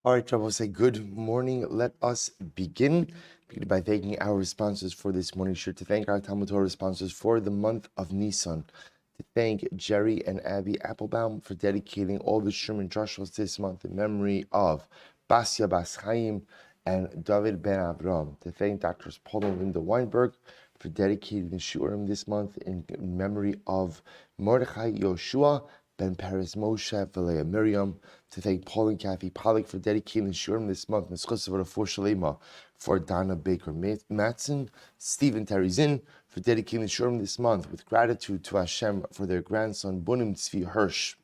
All right, Rabbi, say good morning. Let us begin by thanking our sponsors for this morning. Sure to thank our Talmud Torah sponsors for the month of Nisan. To thank Jerry and Abby Applebaum for dedicating all the Sherman Joshua's this month in memory of Basya Bas Chaim and David Ben Abram. To thank Doctors Paul and Linda Weinberg for dedicating the Shurim this month in memory of Mordechai Yoshua, Ben Paris Moshe, Valea Miriam. To thank Paul and Kathy Pollock for dedicating the Shurim this month, for Donna Baker Matson, Stephen Terizin for dedicating the Shurim this month, with gratitude to Hashem for their grandson Bunim Tzvi Hirsch.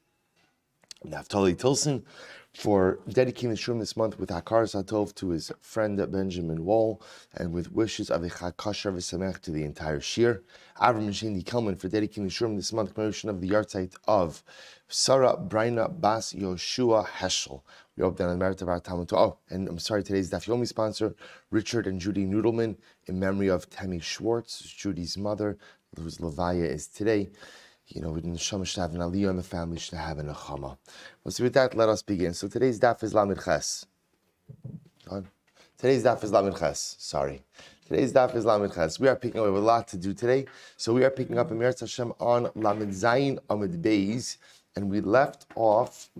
Naftali Tilson for dedicating the Shurim this month with Hakar Satov to his friend Benjamin Wall, and with wishes of a Chag Kasher v'Samech to the entire Shir. Avram Shindi Kelman for dedicating the Shurim this month, commemoration of the yahrzeit of Sarah Braina Bas Yoshua Heschel. We hope that on the merit of our Talmud. Oh, and I'm sorry, today's Daf Yomi sponsor, Richard and Judy Noodleman, in memory of Tammy Schwartz, Judy's mother, whose Levaya is today. We didn't should have an aliyah, and the family should have an achama. Well, so with that, let us begin. So today's daf is Lamed Ches. Today's daf is Lamed Ches. Sorry. Today's daf is Lamed Ches. We are picking up, we have a lot to do today. So we are picking up Emir Hashem on Lamed Zayin Amid Beis, and we left off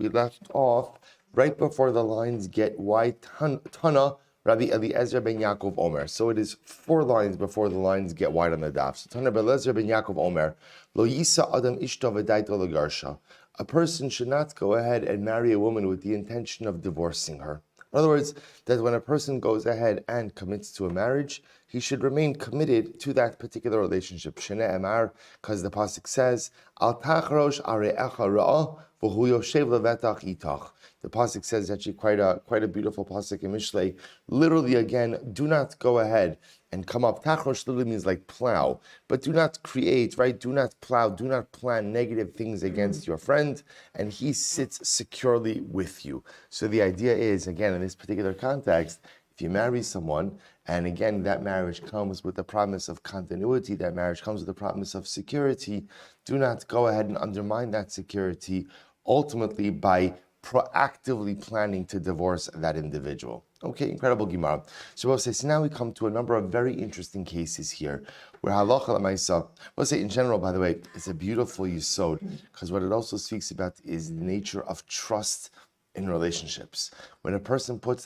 right before the lines get wide. Tana Rabbi Eliezer ben Yaakov Omer. So it is 4 lines before the lines get wide on the daf. So Tana Rabbi Eliezer ben Yaakov Omer. Lo yisa adam ishto v'daito legarsha. A person should not go ahead and marry a woman with the intention of divorcing her. In other words, that when a person goes ahead and commits to a marriage, he should remain committed to that particular relationship. Shnei Emar, because the pasuk says, "Al tachrosh are'echa ra'ah v'hu yoshev levetach itach." The pasuk says actually quite a beautiful pasuk in Mishlei. Literally, again, do not go ahead and come up. Tachrosh literally means like plow, but do not create, right? Do not plow, do not plan negative things against your friend, and he sits securely with you. So the idea is, again, in this particular context, if you marry someone, and again, that marriage comes with the promise of continuity, that marriage comes with the promise of security, do not go ahead and undermine that security, ultimately by proactively planning to divorce that individual. Okay, incredible Gemara. So we'll say, so now we come to a number of very interesting cases here, where halacha l'maisa, we'll say in general, by the way, it's a beautiful yisod, because what it also speaks about is the nature of trust in relationships. If a person puts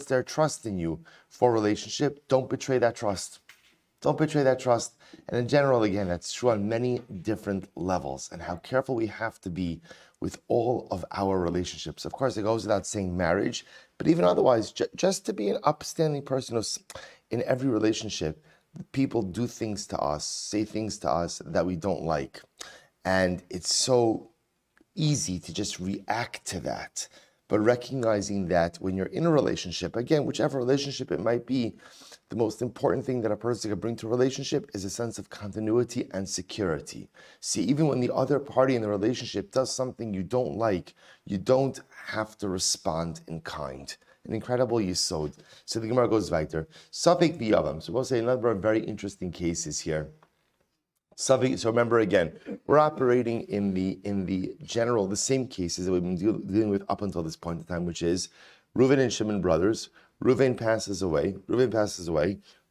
their trust in you for a relationship, don't betray that trust. Don't betray that trust. And in general, again, that's true on many different levels, and how careful we have to be with all of our relationships. Of course, it goes without saying marriage, but even otherwise, just to be an upstanding person in every relationship, people do things to us, say things to us that we don't like. And it's so easy to just react to that. But recognizing that when you're in a relationship, again, whichever relationship it might be, the most important thing that a person can bring to a relationship is a sense of continuity and security. See, even when the other party in the relationship does something you don't like, you don't have to respond in kind. An incredible yisod. So the Gemara goes weiter. Safek v'yavam. So we'll say a number of very interesting cases here. So remember again, we're operating in the general, the same cases that we've been dealing with up until this point in time, which is Ruven and Shimon brothers. Ruven passes away,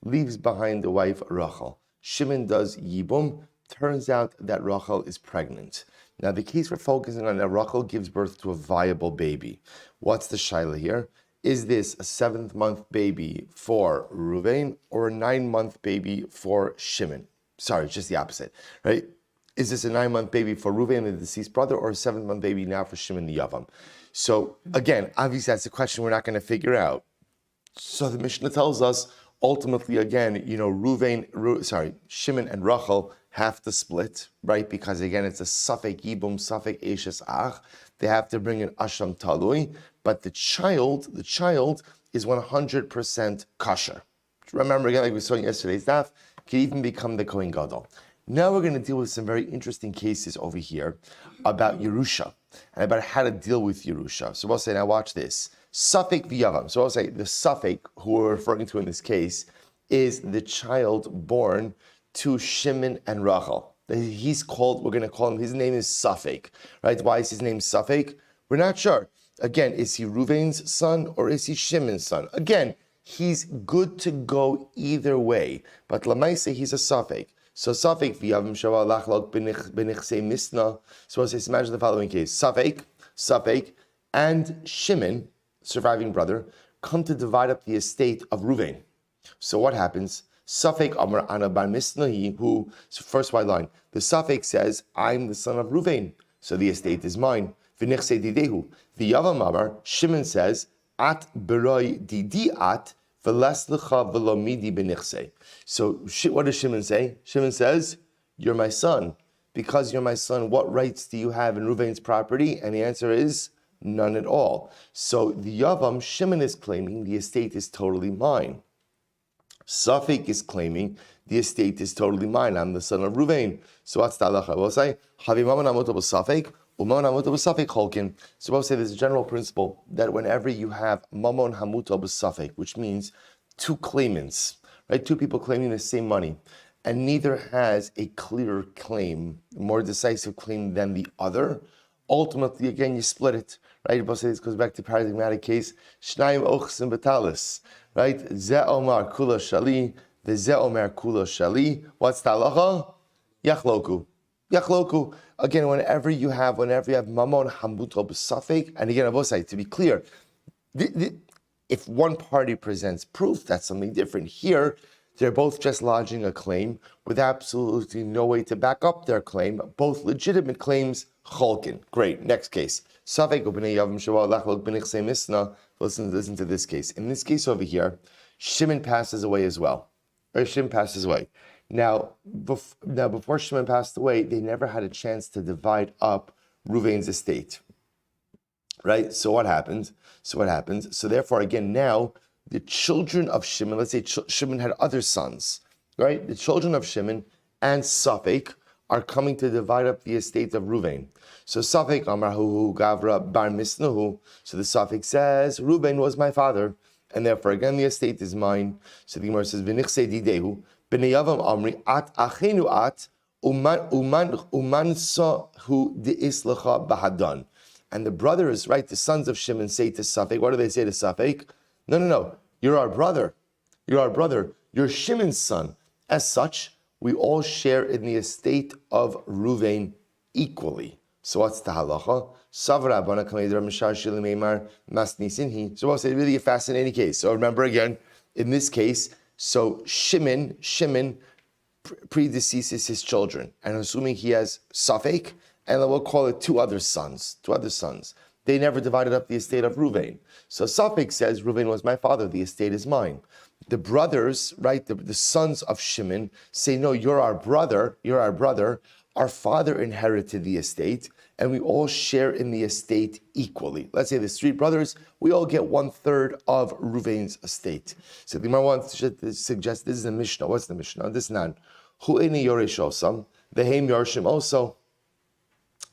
leaves behind the wife Rachel. Shimon does yibum. Turns out that Rachel is pregnant. Now the case we're focusing on, that Rachel gives birth to a viable baby. What's the shaila here? Is this a 7th-month baby for Ruven or a 9-month baby for Shimon? Sorry, it's just the opposite, right? Is this a 9-month baby for Ruven, the deceased brother, or a 7th-month baby now for Shimon the Yavam? So again, obviously that's a question we're not going to figure out. So the Mishnah tells us, ultimately, again, Shimon and Rachel have to split, right? Because again, it's a Safek Yibum, Safek Eshes Ach. They have to bring an Asham Talui, but the child is 100% kosher. Remember again, like we saw in yesterday's daf, can even become the Kohen Gadol. Now we're going to deal with some very interesting cases over here about Yerusha and about how to deal with Yerusha. So we'll say, now watch this. Safek v'yavam. So I'll say the Safek, who we're referring to in this case, is the child born to Shimon and Rachel. We're going to call him, his name is Safek, right? Why is his name Safek? We're not sure. Again, is he Ruvain's son or is he Shimon's son? Again, he's good to go either way. But Lamaise, he's a Safek. So Safek v'yavim shava lachlok b'nichsei misna. So let's imagine the following case: Safek, and Shimon, surviving brother, come to divide up the estate of Ruvain. So what happens? Safek Amar Ana Bar Misnahi, who, so first white line, the Safek says, I'm the son of Ruvain, so the estate is mine. V'nichsei didehu. The Yavam Amar, Shimon says, At beroi didi at, v'les lecha v'lo midi b'nichsei. So what does Shimon say? Shimon says, you're my son. Because you're my son, what rights do you have in Ruvain's property? And the answer is, none at all. So the Yavam, Shimon is claiming the estate is totally mine. Safek is claiming the estate is totally mine. I'm the son of Ruvain. So what's the halacha? We'll say, so we'll say there's a general principle that whenever you have mamon hamuto b'safek, which means two claimants, right? Two people claiming the same money, and neither has a clearer claim, more decisive claim than the other, ultimately, again, you split it, right? We'll say this goes back to paradigmatic case, Shnayim ochsim betalis, right? Ze omar kula shali, the ze omar kula shali. What's the halacha? Yachloku. Again, whenever you have mamon hamuto b'safek, and again, I will say, to be clear, if one party presents proof, that's something different. Here, they're both just lodging a claim with absolutely no way to back up their claim, both legitimate claims, cholkin. Great, next case. Listen to this case. In this case over here, Shimon passes away as well. Now, before Shimon passed away, they never had a chance to divide up Ruvain's estate. Right? So what happens? So therefore, again, now, the children of Shimon, let's say Shimon had other sons, right? The children of Shimon and Safek are coming to divide up the estate of Ruvain. So Safek Amar Hu Gavra Bar Misnahu. So the Safek says, Ruvain was my father, and therefore again the estate is mine. So the Gemara says, V'nichsei didehu, b'nei Yavam Amri, at achenu at, uman sa hu de'is lecha bahadan. And the brothers, right, the sons of Shimon say to Safek, what do they say to Safek? No, you're our brother. You're Shimon's son. As such, we all share in the estate of Ruvain equally. So what's the halacha? So we'll say really a fascinating case. So remember again, in this case, so Shimon predeceases his children, and assuming he has Safek, and we'll call it two other sons. They never divided up the estate of Ruvain. So Safek says, Ruvain was my father, the estate is mine. The brothers, right, the sons of Shimon say, no, you're our brother. Our father inherited the estate, and we all share in the estate equally. Let's say there's three brothers, we all get 1/3 of Ruvain's estate. So the Gemara wants to suggest this is a Mishnah. What's the Mishnah? This nan. Hu eni yoresh osam, vehem yorshim also.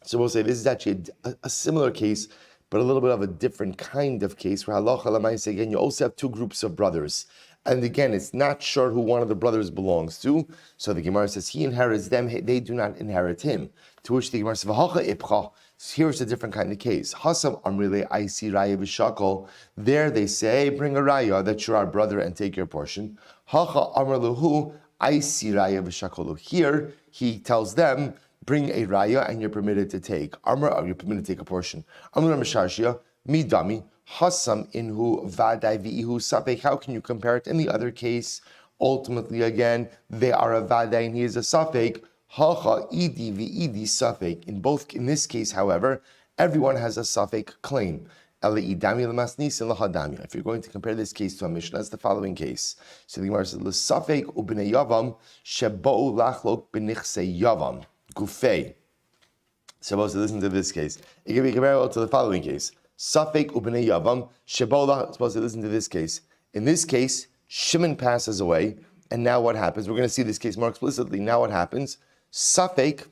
So we'll say this is actually a similar case, but a little bit of a different kind of case where halacha l'maaseh, again, you also have two groups of brothers. And again, it's not sure who one of the brothers belongs to. So the Gemara says he inherits them, they do not inherit him. To which the Gemara says, V'hacha ipcha. Here's a different kind of case. Hasam amrile aisi raya v'shakol. There they say, bring a raya that you're our brother and take your portion. Hacha amrlehu aisi raya v'shakolu. Here, he tells them, bring a raya and you're permitted to take. You're permitted to take a portion. Amr Mishashia, midami. Hasam inhu vadai vi'ihu safek. How can you compare it? In the other case, ultimately again, they are a vadai and he is a safek. Hacha idi vi'idi safek. In this case, however, everyone has a safek claim. If you're going to compare this case to a Mishnah, that's the following case. So the Gemara says, L'safek ubnei yavam sheba'u lachlok b'nichsei yavam gufei. Supposed to listen to this case. It can be comparable to the following case. Safek ubnei yavam shebola. Supposed to listen to this case. In this case, Shimon passes away, and now what happens? We're going to see this case more explicitly. Now what happens? Safek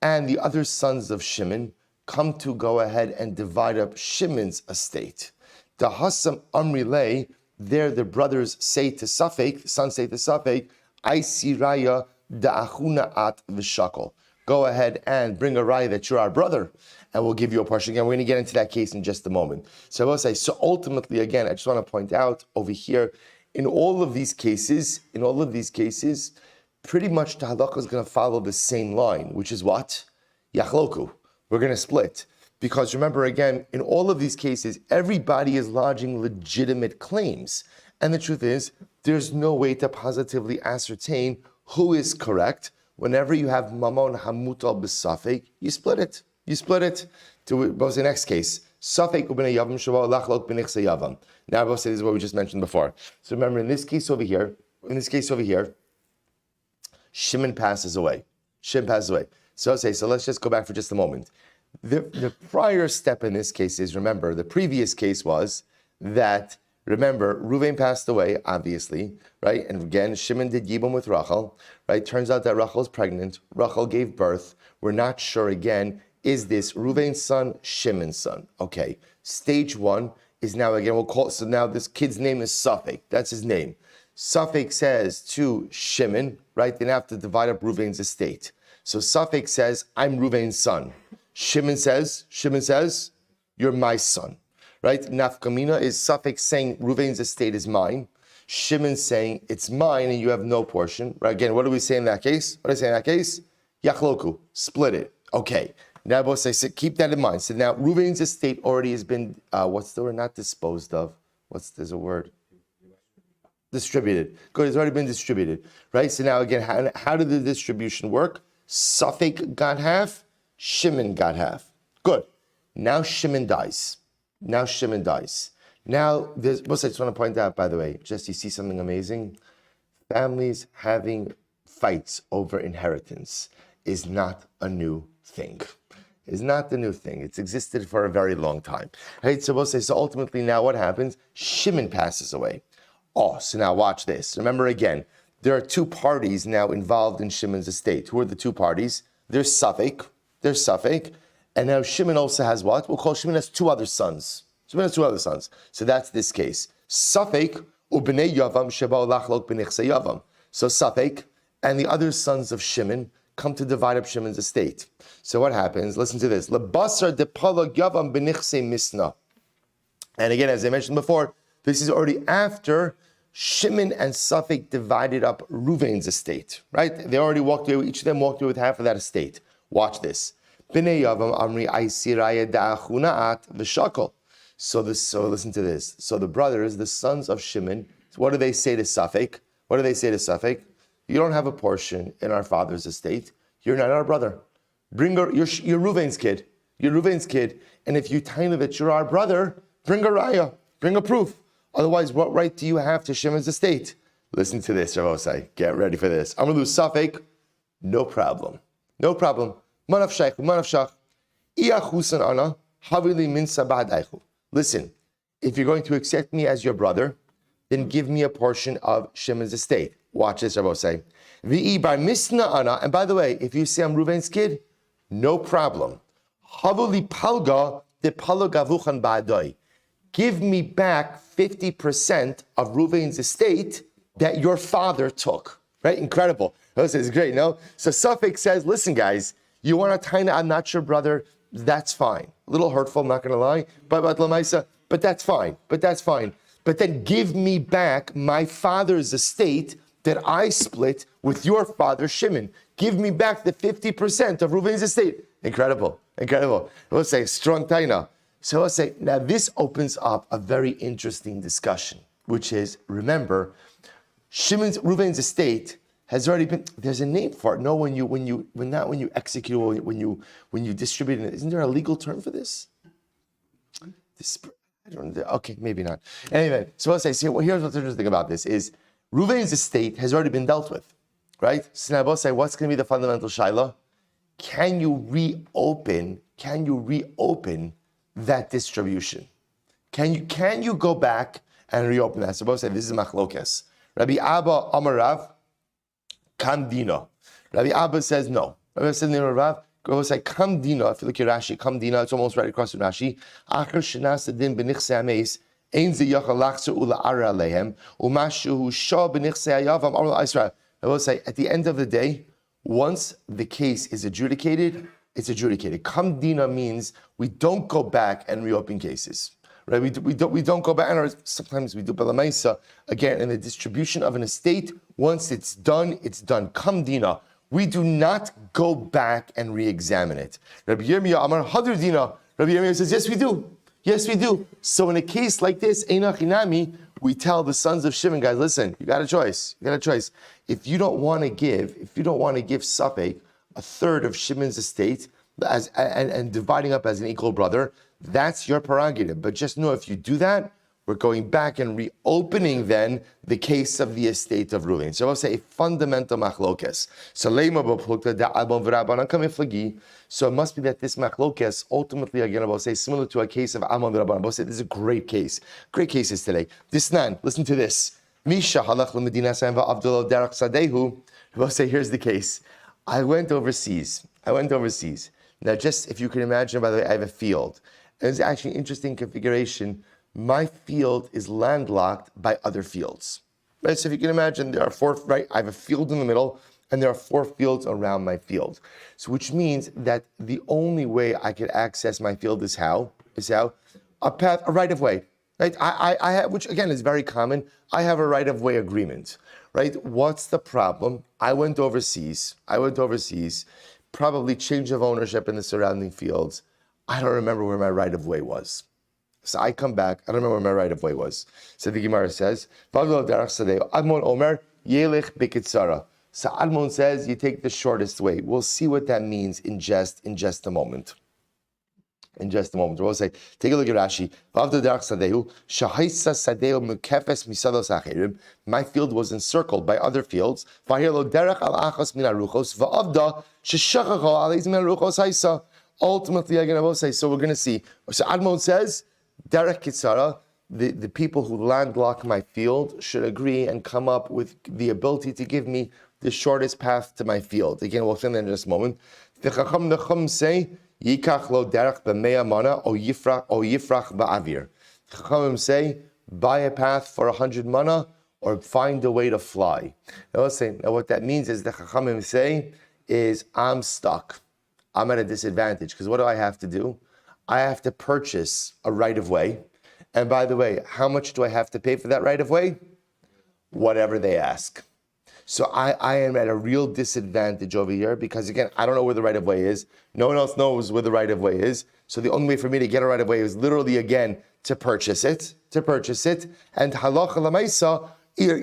and the other sons of Shimon come to go ahead and divide up Shimon's estate. The Hasam Amrilei, there the brothers say to Safek, the sons say to Safek, I see raya da'achuna at v'shakol. go ahead and bring a raya that you're our brother, and we'll give you a portion. Again, we're going to get into that case in just a moment. So I will say, so ultimately, again, I just want to point out over here, in all of these cases, pretty much the halakha is going to follow the same line, which is what? Yachloku. We're going to split. Because remember, again, in all of these cases, everybody is lodging legitimate claims. And the truth is, there's no way to positively ascertain who is correct. Whenever you have mamon hamutal b'safek, you split it. To what was the next case? Safek ubnei yavam shavah lachlok b'nichse yavam. Now, this is what we just mentioned before. So remember, in this case over here, Shimon passes away. So let's just go back for just a moment. The prior step in this case is, remember, the previous case was that, remember, Ruven passed away, obviously, right? And again, Shimon did Yibum with Rachel, right? Turns out that Rachel is pregnant. Rachel gave birth. We're not sure, again, is this Ruven's son, Shimon's son? Okay, stage one is now, again, we'll call it, so now this kid's name is Safek. That's his name. Safek says to Shimon, right? They have to divide up Ruven's estate. So Safek says, I'm Ruven's son. Shimon says, you're my son, right? Nafkamina is Safek saying Ruven's estate is mine. Shimon saying it's mine and you have no portion. Right? Again, what do we say in that case? Yachloku, split it. Okay. Now both say, keep that in mind. So now Ruven's estate already has been, what's the word? Not disposed of. There's a word? Distributed. Good, it's already been distributed. Right? So now again, how did the distribution work? Safek got half. Shimon got half. Good. Now Shimon dies. Now, I just want to point out, by the way, just you see something amazing. Families having fights over inheritance is not a new thing. It's existed for a very long time. Right? So ultimately now what happens? Shimon passes away. Oh, so now watch this. Remember again, there are two parties now involved in Shimon's estate. Who are the two parties? There's Safek, and now Shimon also has what? We'll call Shimon has two other sons. So that's this case. Safek ubnei Yavam sheba'u lachlok b'nichse Yavam. So Safek and the other sons of Shimon come to divide up Shimon's estate. So what happens? Listen to this. Lebasar depalog Yavam b'nichse misna. And again, as I mentioned before, this is already after Shimon and Safek divided up Ruven's estate, right? They already walked away, each of them walked away with half of that estate. Watch this. B'nei Yavam amri aisiraya da'achunaat v'shakol. So listen to this. So the brothers, the sons of Shimon, what do they say to Safek? You don't have a portion in our father's estate. You're not our brother. You're Ruven's kid. And if you tell me that you're our brother, bring a raya, bring a proof. Otherwise, what right do you have to Shimon's estate? Listen to this, Ravosai. Get ready for this. Amalu Safek, no problem. Manaf shach. Iachusan ana, havili min sabad aichu. Listen, if you're going to accept me as your brother, then give me a portion of Shimon's estate. Watch this, Ravosai. V'i bar misna ana, and by the way, if you say I'm Ruven's kid, no problem. Havili palga de palogavuchan ba'adoi. Give me back 50% of Ruven's estate that your father took. Right? Incredible. This is great, no? So Safek says, listen, guys, you want to tell me I'm not your brother? That's fine. A little hurtful, I'm not going to lie. But that's fine. But then give me back my father's estate that I split with your father, Shimon. Give me back the 50% of Ruven's estate. Incredible. We'll say, strong taina. So I'll say, now this opens up a very interesting discussion, which is, remember, Ruven's estate has already been, there's a name for it. No, when you execute, when you distribute it, isn't there a legal term for this? I don't know. Okay, maybe not. Anyway, so I'll say, here's what's interesting about this is, Ruven's estate has already been dealt with, right? So now I'll say, what's going to be the fundamental shaila? Can you reopen that distribution? Can you go back and reopen that? So both say this is machlokes. Rabbi Abba Amarav Kamdina. Rabbi Abba says no. Rabbi Abba says no. Rav go say Kamdina. If you look at Rashi, Kamdina, it's almost right across from Rashi. Achar shenas din benichse ameis ein ze yachal lachzer ula ara alehem umashu shah benichse ayavam amar Israel. I will say at the end of the day, Once the case is adjudicated, it's adjudicated. Kam dina means we don't go back and reopen cases. Right? We don't go back, and sometimes we do balamaisa. Again, in the distribution of an estate, once it's done, it's done. Kam dina. We do not go back and re-examine it. Rabbi Yirmiyah Amar Hadr Dina. Rabbi Yirmiyah says, yes, we do. Yes, we do. So in a case like this, Eina Chinami, we tell the sons of Shimon, guys, listen, you got a choice. You got a choice. If you don't want to give Safek a third of Shimon's estate and dividing up as an equal brother, that's your prerogative. But just know if you do that, we're going back and reopening then the case of the estate of Ruven. So I'll say a fundamental machlokes. So it must be that this machlokes ultimately, again, I will say, similar to a case of Amon Rabban. I will say this is a great case. Great cases today. This nan, listen to this. Misha halach l'medina sayim va'avdolo derech sadehu. I will say, here's the case. I went overseas. Now, just if you can imagine, by the way, I have a field. And it's actually an interesting configuration. My field is landlocked by other fields. Right? So if you can imagine, there are four, right? I have a field in the middle, and there are 4 fields around my field. So which means that the only way I can access my field is how? A path, a right-of-way. Right? I have, which again is very common, I have a right-of-way agreement. Right? What's the problem? I went overseas, probably change of ownership in the surrounding fields. I don't remember where my right-of-way was. So I come back, I don't remember where my right-of-way was. So the Gemara says, Admon Omer, Yelech Bikitsara. So Admon says, you take the shortest way. We'll see what that means in just a moment. We'll say, take a look at Rashi. My field was encircled by other fields. Ultimately, again, I will say, so we're going to see. So Admon says, Derech Kitsara, the people who landlock my field should agree and come up with the ability to give me the shortest path to my field. Again, we'll see that in just a moment. The Chacham say, Yikach lo derech b'mea mana o yifrach ba'avir. Chachamim say, buy a path for 100 mana or find a way to fly. Now let's say, what that means is the Chachamim say is, I'm stuck. I'm at a disadvantage because what do I have to do? I have to purchase a right-of-way. And by the way, how much do I have to pay for that right-of-way? Whatever they ask. So I am at a real disadvantage over here because, again, I don't know where the right-of-way is. No one else knows where the right-of-way is. So the only way for me to get a right-of-way is literally, again, to purchase it. And halacha l'maisa,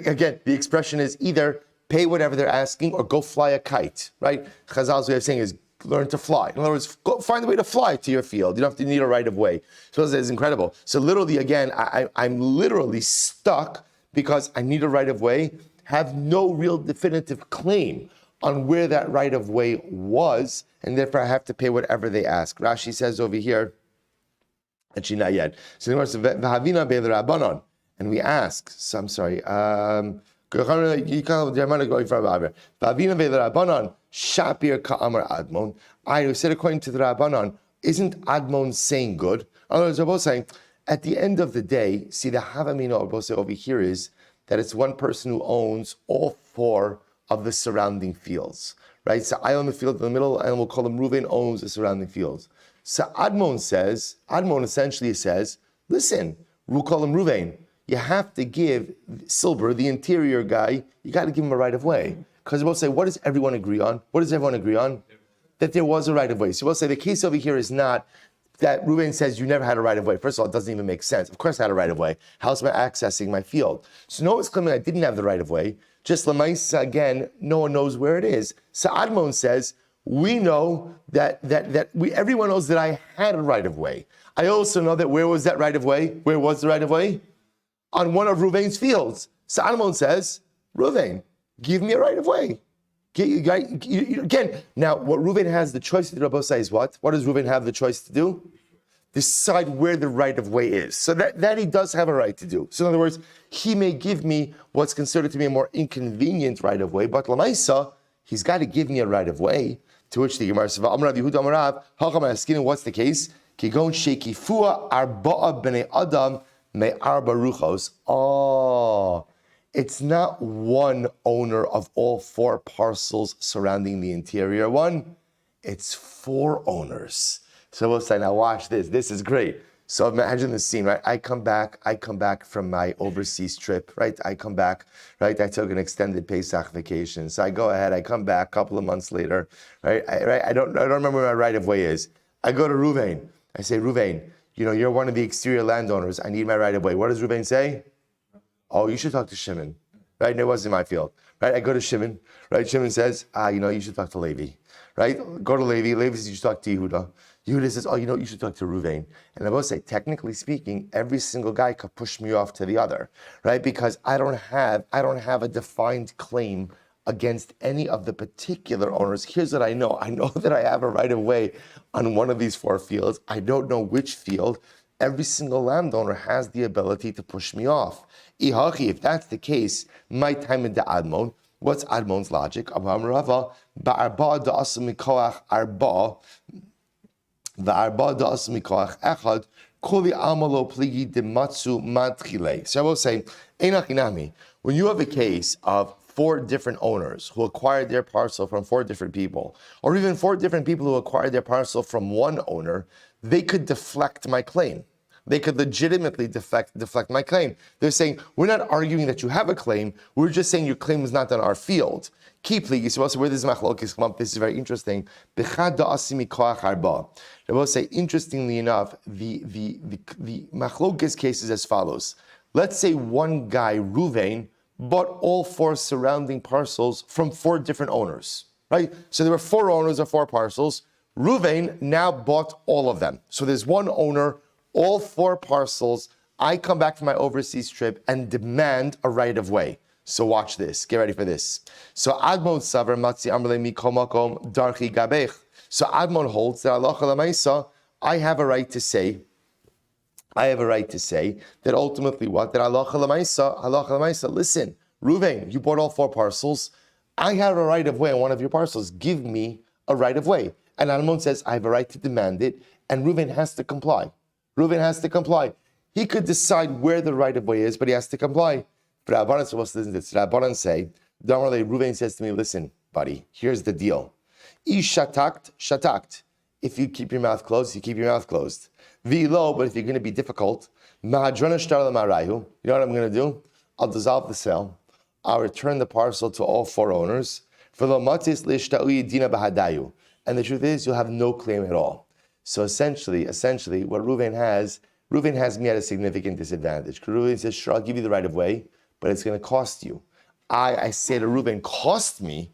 again, the expression is either pay whatever they're asking or go fly a kite, right? Chazal's way of saying is learn to fly. In other words, go find a way to fly to your field. You don't have to need a right-of-way. So it's incredible. So literally, again, I'm literally stuck because I need a right-of-way, have no real definitive claim on where that right-of-way was, and therefore I have to pay whatever they ask. Rashi says over here, actually not yet. So and we ask, so I'm sorry, Shapir Ka'amar Admon. I said, according to the Rabbanon, isn't Admon saying good? In other words, they're both saying, at the end of the day, see, the Havamina over here is that it's one person who owns all 4 of the surrounding fields, right? So I own the field in the middle, and we'll call him Ruven owns the surrounding fields. So Admon essentially says, listen, we'll call him Ruven. You have to give Silber, the interior guy, you got to give him a right-of-way. Because we'll say, what does everyone agree on? What does everyone agree on? That there was a right-of-way. So we'll say the case over here is not that Ruben says you never had a right-of-way. First of all, it doesn't even make sense. Of course I had a right-of-way. How's my accessing my field? So no one's claiming I didn't have the right-of-way. Just Lamaisa, again, no one knows where it is. So Admon says, we know that everyone knows that I had a right-of-way. I also know that where was that right-of-way? Where was the right-of-way? On one of Ruvain's fields. So Admon says, Ruvain, give me a right-of-way. Again, now what Ruvain has the choice to do, Rabbi is what? What does Ruvain have the choice to do? Decide where the right-of-way is. So that he does have a right to do. So in other words, he may give me what's considered to be a more inconvenient right-of-way, but Lamaisa, he's got to give me a right-of-way. To which the Gemara says, what's the case? Kigon shekifua arba'a b'nei adam me arba ruchos. Oh, it's not one owner of all 4 parcels surrounding the interior one. It's 4 owners. So we'll say, now watch this. This is great. So imagine the scene, right? I come back from my overseas trip, right? I come back, right? I took an extended Pesach vacation. So I go ahead, I come back a couple of months later, right? I don't remember where my right of way is. I go to Rumen. I say, Ruven, you're one of the exterior landowners. I need my right of way. What does Ruven say? Oh, you should talk to Shimon, right? And it wasn't my field, right? I go to Shimon, right? Shimon says, you should talk to Levi, right? Go to Levi. Levi says, you should talk to Yehuda. Yehuda says, you should talk to Ruvain. And I will say, technically speaking, every single guy could push me off to the other, right? Because I don't have a defined claim against any of the particular owners. Here's what I know. I know that I have a right of way on one of these 4 fields. I don't know which field. Every single landowner has the ability to push me off. If that's the case, my time in the Admon, what's Admon's logic? So I will say, when you have a case of 4 different owners who acquired their parcel from 4 different people, or even 4 different people who acquired their parcel from one owner, they could deflect my claim. They could legitimately deflect my claim. They're saying, we're not arguing that you have a claim, we're just saying your claim is not on our field. Keep also where this machlokes come up, this is very interesting. I will say, interestingly enough, the machlokes case is as follows. Let's say one guy, Ruvain, bought all 4 surrounding parcels from 4 different owners, right? So there were 4 owners of 4 parcels. Ruvain now bought all of them. So there's one owner, all 4 parcels. I come back from my overseas trip and demand a right of way. So watch this. Get ready for this. So Admon Savar Matzi Amrle Mikomakom Darchi Gabech. So Admon holds that Allah Lamaisa, I have a right to say that ultimately what? That Allah Lamaisa, listen, Ruvain, you bought all 4 parcels. I have a right of way on one of your parcels. Give me a right of way. And Admon says, I have a right to demand it, and Ruvain has to comply. He could decide where the right of way is, but he has to comply. But Rabbanan say, Ruvain says to me, listen, buddy, here's the deal. Shatakt. If you keep your mouth closed, you keep your mouth closed. V'lo, but if you're going to be difficult, you know what I'm going to do? I'll dissolve the sale. I'll return the parcel to all 4 owners. And the truth is, you'll have no claim at all. So essentially, what Ruvain has me at a significant disadvantage. Ruvain says, sure, I'll give you the right of way, but it's going to cost you. I say to Ruvain, cost me,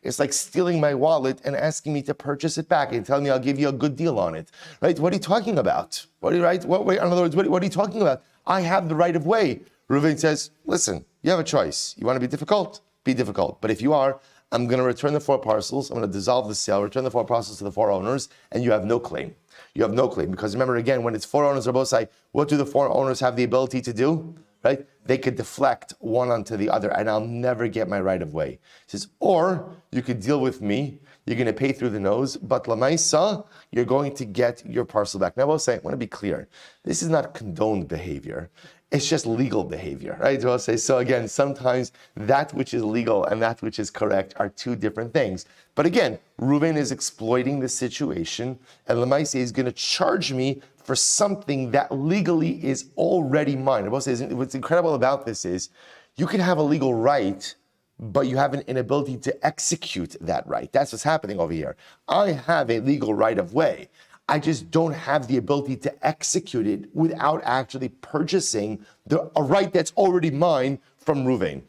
it's like stealing my wallet and asking me to purchase it back and telling me I'll give you a good deal on it. Right? What are you talking about? In other words, what are you talking about? I have the right of way. Ruvain says, listen, you have a choice. You want to be difficult? Be difficult. But if you are, I'm going to return the 4 parcels. I'm going to dissolve the sale, return the 4 parcels to the 4 owners, and you have no claim. Because remember, again, when it's 4 owners on both sides, what do the 4 owners have the ability to do? Right? They could deflect one onto the other, and I'll never get my right of way. He says, or you could deal with me, you're going to pay through the nose, but lamaisa, you're going to get your parcel back. Now, I will say, I want to be clear, this is not condoned behavior. It's just legal behavior, right? So I'll say, so again, sometimes that which is legal and that which is correct are 2 different things. But again, Ruben is exploiting the situation, and Lamaisi is going to charge me for something that legally is already mine. I will say, what's incredible about this is, you can have a legal right, but you have an inability to execute that right. That's what's happening over here. I have a legal right of way. I just don't have the ability to execute it without actually purchasing a right that's already mine from Ruvain.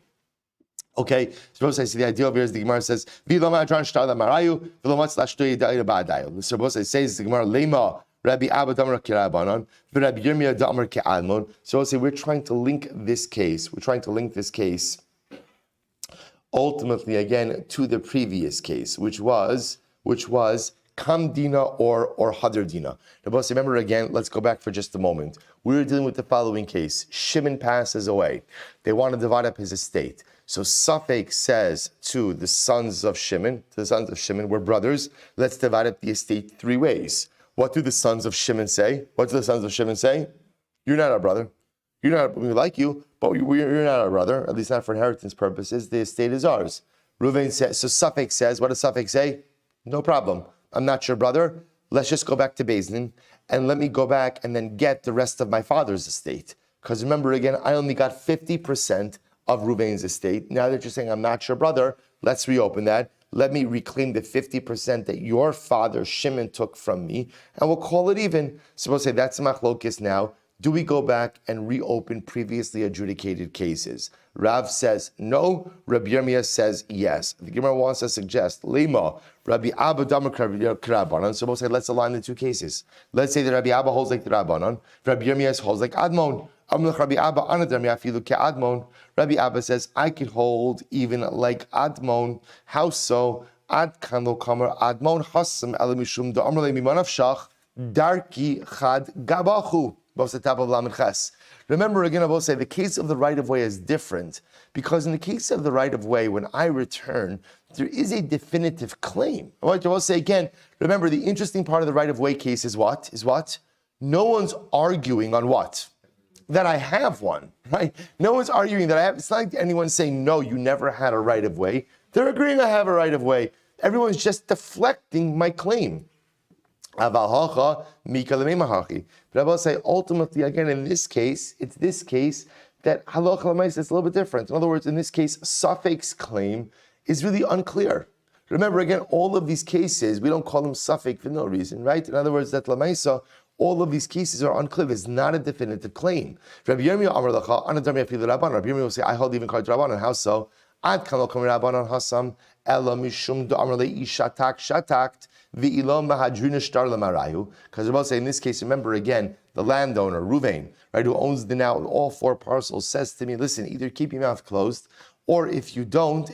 Okay, suppose I see the idea over here is the Gemara says, suppose I say the Gemara, Lema, Rabbi Abba Damar Kirabanan, Rabbi Yirmiyah Damar Ke'almon. So I'll say we're trying to link this case. Ultimately, again, to the previous case, which was Kam Dina or Hadar Dina. Now, remember again, let's go back for just a moment. We were dealing with the following case. Shimon passes away. They want to divide up his estate. So Safek says to the sons of Shimon, we're brothers, let's divide up the estate 3 ways. What do the sons of Shimon say? You're not our brother. We like you, but you're not our brother, at least not for inheritance purposes. The estate is ours. Ruven says, so Suffolk says, what does Suffolk say? No problem. I'm not your brother. Let's just go back to Beis Din and let me go back and then get the rest of my father's estate. Because remember, again, I only got 50% of Ruven's estate. Now that you're saying I'm not your brother, let's reopen that. Let me reclaim the 50% that your father, Shimon, took from me, and we'll call it even. So we'll say that's machlokes now. Do we go back and reopen previously adjudicated cases? Rav says no. Rabbi Yirmiyah says yes. The Gemara wants to suggest Lema, Rabbi Abba Damar Karabanan. So we'll say let's align the two cases. Let's say that Rabbi Abba holds like the Rabbanon, Rabbi Yirmiyah holds like Admon. Rabbi Abba says I could hold even like Admon. How so? Ad kano kamer Admon hasam elamishum da amrle mimanav shach darki chad gabachu. Remember again, I will say the case of the right of way is different because in the case of the right of way, when I return, there is a definitive claim. I will say again, remember the interesting part of the right of way case is what? No one's arguing on what? That I have one, right? No one's arguing that I have. It's not like anyone's saying, no, you never had a right of way. They're agreeing I have a right of way. Everyone's just deflecting my claim. But I will say ultimately, again, in this case, it's this case that halacha l'maisa is a little bit different. In other words, in this case, Suffolk's claim is really unclear. Remember, again, all of these cases, we don't call them Suffolk for no reason, right? In other words, that l'maisa, all of these cases are unclear. It's not a definitive claim. Rabbi Yirmiyah will say, I hold even called Rabbanon. How so? Ad kanol kamer Rabbanon hasam ela mishum do amar le'i shatak shatakt. Because we're about to say in this case, remember again, the landowner, Ruven, right, who owns the now all four parcels, says to me, listen, either keep your mouth closed, or if you don't,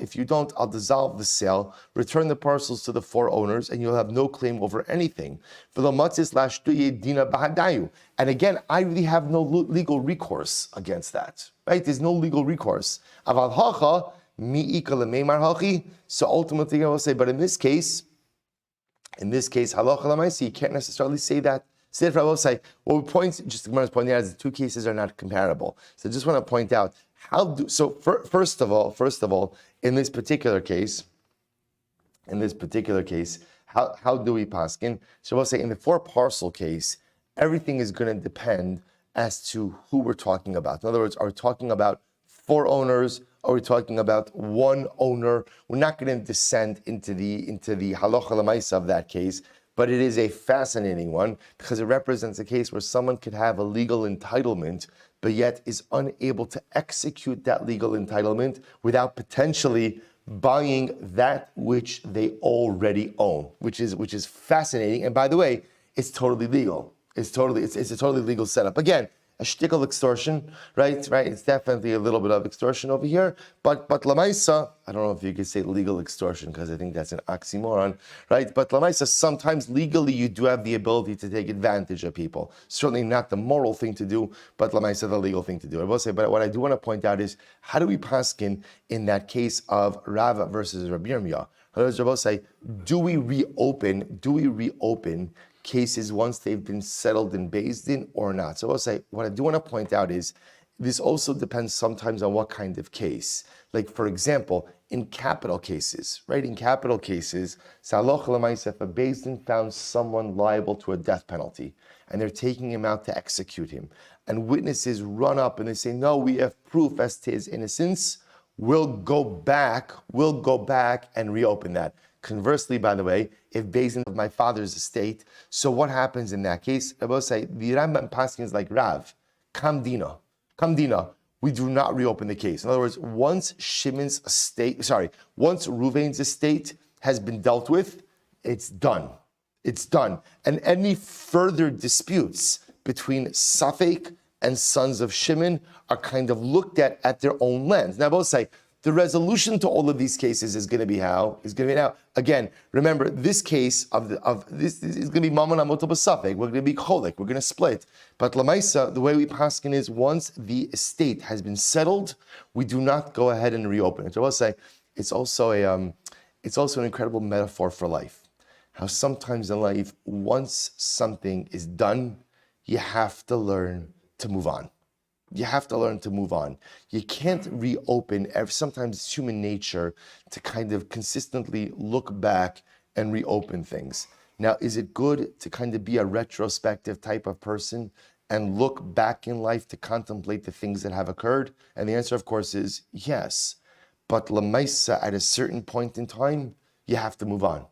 I'll dissolve the sale, return the parcels to the four owners, and you'll have no claim over anything. And again, I really have no legal recourse against that. Right? There's no legal recourse. So ultimately I will say, but in this case, halacha l'maisa, you can't necessarily say that. Say I will say, what we point, just the Gemara is pointing out, is the two cases are not comparable. So I just want to point out first of all, in this particular case, how do we paskin? So we'll say in the four parcel case, everything is going to depend as to who we're talking about. In other words, are we talking about four owners? Are we talking about one owner? We're not going to descend into the halacha l'maisa of that case, but it is a fascinating one because it represents a case where someone could have a legal entitlement, but yet is unable to execute that legal entitlement without potentially buying that which they already own, which is fascinating. And by the way, it's totally legal. It's a totally legal setup. Again, a shtickle extortion, right? It's definitely a little bit of extortion over here, but lamaisa, I don't know if you could say legal extortion because I think that's an oxymoron, right? But lamaisa, sometimes legally you do have the ability to take advantage of people. Certainly not the moral thing to do, but lamaisa, the legal thing to do. I will say, but what I do want to point out is, how do we paskin in that case of Rava versus Rabbi Yirmiyah? I will say, do we reopen cases once they've been settled in Beis Din or not? So I'll say, what I do want to point out is, this also depends sometimes on what kind of case. Like, for example, in capital cases, right? In capital cases, Saloch L'maisa, if a Beis Din found someone liable to a death penalty, and they're taking him out to execute him, and witnesses run up and they say, no, we have proof as to his innocence, we'll go back and reopen that. Conversely, by the way, if Beis Din of my father's estate, so what happens in that case? I will say, the Rambam Paskin is like Rav, Kamdina. We do not reopen the case. In other words, once Ruvain's estate has been dealt with, it's done. And any further disputes between Safek and sons of Shimon are kind of looked at their own lens. Now I will say, the resolution to all of these cases is going to be how? Is going to be now. Again, remember, this case of this is going to be Mammon Amotel B'Safek. We're going to be Cholek. We're going to split. But Lamaisa, the way we paskin is, once the estate has been settled, we do not go ahead and reopen it. So I will say, it's also an incredible metaphor for life. How sometimes in life, once something is done, you have to learn to move on. You have to learn to move on. You can't reopen. Sometimes it's human nature to kind of consistently look back and reopen things. Now, is it good to kind of be a retrospective type of person and look back in life to contemplate the things that have occurred? And the answer, of course, is yes. But lamaisa, at a certain point in time, you have to move on.